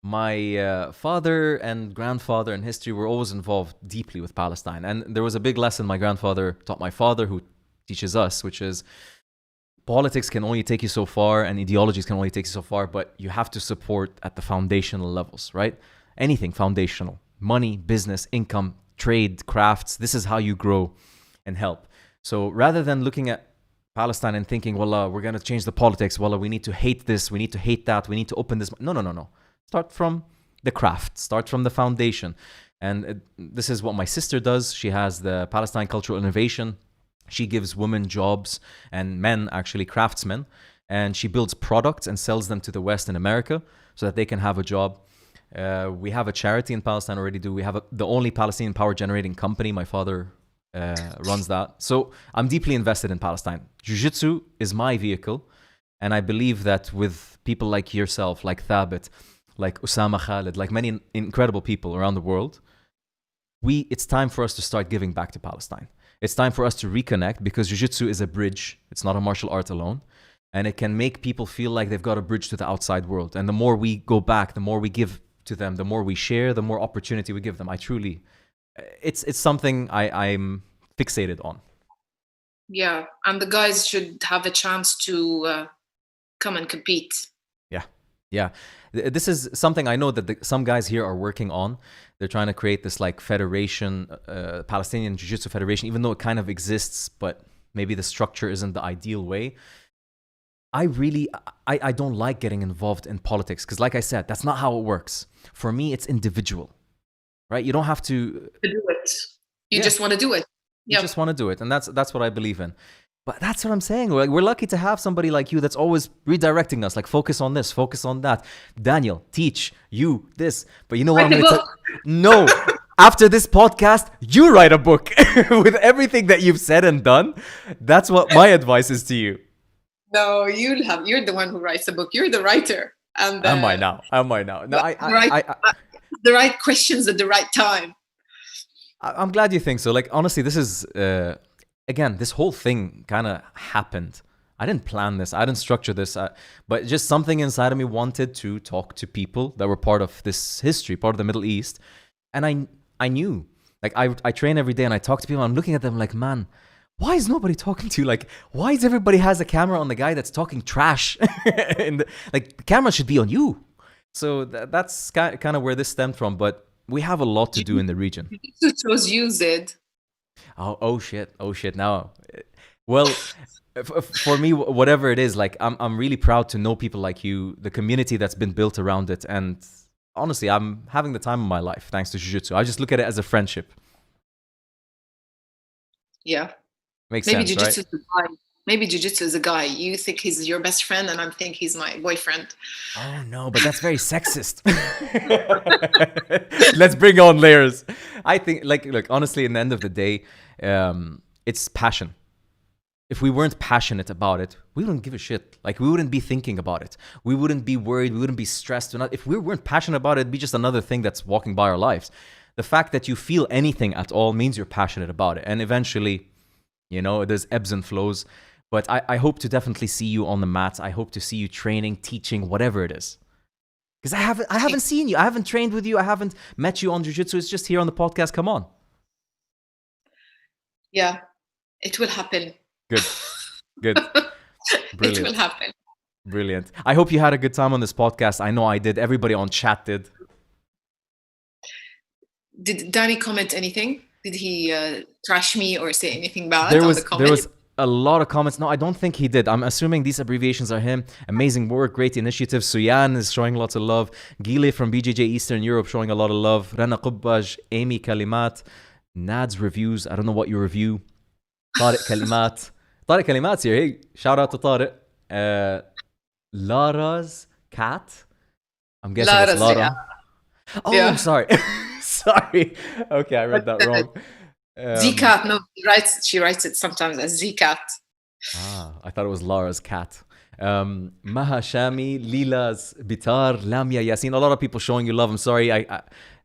My father and grandfather in history were always involved deeply with Palestine. And there was a big lesson my grandfather taught my father, who teaches us, which is politics can only take you so far and ideologies can only take you so far, but you have to support at the foundational levels, right? Anything foundational. Money, business, income, trade, crafts. This is how you grow and help. So rather than looking at Palestine and thinking, well, we're going to change the politics. Well, we need to hate this. We need to hate that. We need to open this. No. Start from the craft. Start from the foundation. And this is what my sister does. She has the Palestine Cultural Innovation. She gives women jobs and men, actually craftsmen. And she builds products and sells them to the West in America so that they can have a job. We have a charity in Palestine already. We have the only Palestinian power generating company. My father runs that. So I'm deeply invested in Palestine. Jiu-Jitsu is my vehicle. And I believe that with people like yourself, like Thabit, like Osama Khalid, like many incredible people around the world, it's time for us to start giving back to Palestine. It's time for us to reconnect because Jiu-Jitsu is a bridge. It's not a martial art alone. And it can make people feel like they've got a bridge to the outside world. And the more we go back, the more we give to them, the more we share, the more opportunity we give them. It's something I'm fixated on. Yeah, and the guys should have a chance to come and compete. Yeah. This is something I know that some guys here are working on. They're trying to create this like federation, Palestinian Jiu-Jitsu Federation, even though it kind of exists, but maybe the structure isn't the ideal way. I don't like getting involved in politics because, like I said, that's not how it works. For me, it's individual, right? You don't have to do it. You just want to do it. You just want to do it, and that's what I believe in. But that's what I'm saying. We're lucky to have somebody like you that's always redirecting us, like focus on this, focus on that. Daniel, teach you this. But you know what? No. After this podcast, you write a book with everything that you've said and done. That's what my advice is to you. No, you're the one who writes the book. You're the writer. And Am I now? No, the right questions at the right time. I'm glad you think so. Like, honestly, this is, again, this whole thing kind of happened. I didn't plan this. I didn't structure this. But just something inside of me wanted to talk to people that were part of this history, part of the Middle East. And I knew. Like, I train every day and I talk to people. I'm looking at them like, man, why is nobody talking to you? Like, why is everybody has a camera on the guy that's talking trash? And the camera should be on you. So that's kind of where this stemmed from. But we have a lot to do in the region. It was used. Oh shit. Now, well, for me, whatever it is, like I'm really proud to know people like you, the community that's been built around it, and honestly, I'm having the time of my life thanks to Jiu-Jitsu. I just look at it as a friendship. Yeah. Makes sense, Jiu-Jitsu right? is a guy. Maybe Jiu-Jitsu is a guy. You think he's your best friend, and I think he's my boyfriend. Oh no, but that's very sexist. Let's bring on layers. I think, look, honestly, in the end of the day, it's passion. If we weren't passionate about it, we wouldn't give a shit. Like, we wouldn't be thinking about it. We wouldn't be worried. We wouldn't be stressed. If we weren't passionate about it, it'd be just another thing that's walking by our lives. The fact that you feel anything at all means you're passionate about it. And eventually, there's ebbs and flows. But I hope to definitely see you on the mats. I hope to see you training, teaching, whatever it is. Because I haven't seen you. I haven't trained with you. I haven't met you on Jiu-Jitsu. It's just here on the podcast. Come on. Yeah, it will happen. Good. Brilliant. It will happen. Brilliant. I hope you had a good time on this podcast. I know I did. Everybody on chat did. Did Danny comment anything? Did he trash me or say anything bad There on was the comment? There was a lot of comments. No, I don't think he did. I'm assuming these abbreviations are him. Amazing work, great initiative. Suyan is showing lots of love. Gile from BJJ Eastern Europe showing a lot of love. Rana Qubbaj, Amy Kalimat, Nad's reviews. I don't know what you review. Tariq Kalimat. Tariq Kalimat's here. Hey, shout out to Tariq. Lara's cat. I'm guessing it's Lara. Yeah. Oh, yeah. I'm sorry. Sorry. Okay, I read that wrong. Z-Cat. No, she writes it sometimes as Z-Cat. I thought it was Lara's cat. Maha Shami, Lila's Bitar, Lamia Yasin. A lot of people showing you love. I'm sorry.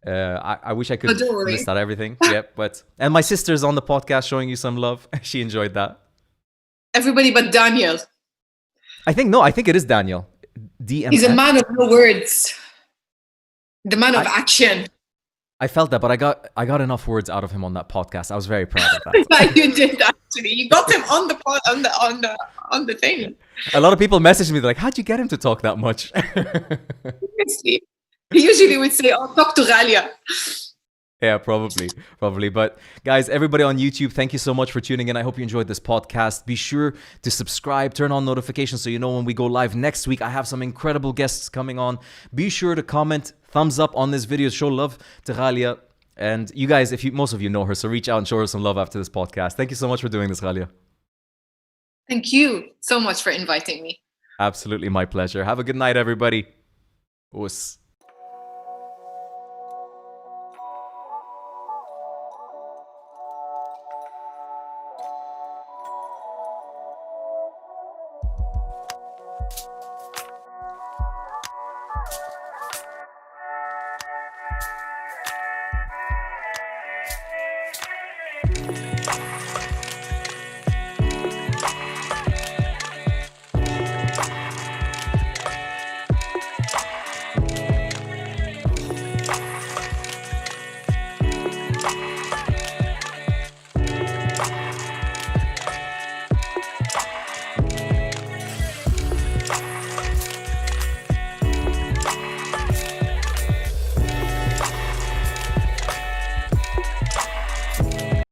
I wish I could don't worry. list out everything. Yep, and my sister's on the podcast showing you some love. She enjoyed that. Everybody but Daniel. I think it is Daniel. DMX. He's a man of no words. The man of action. I felt that, but I got enough words out of him on that podcast. I was very proud of that. You did actually. You got him on the thing. A lot of people messaged me, they're like, "How'd you get him to talk that much?" Seriously. He usually would say, "Oh, talk to Ghalia." Yeah, probably. But guys, everybody on YouTube, thank you so much for tuning in. I hope you enjoyed this podcast. Be sure to subscribe, turn on notifications so you know when we go live next week. I have some incredible guests coming on. Be sure to comment, thumbs up on this video, show love to Ghalia. And you guys, most of you know her, so reach out and show her some love after this podcast. Thank you so much for doing this, Ghalia. Thank you so much for inviting me. Absolutely my pleasure. Have a good night, everybody. Us.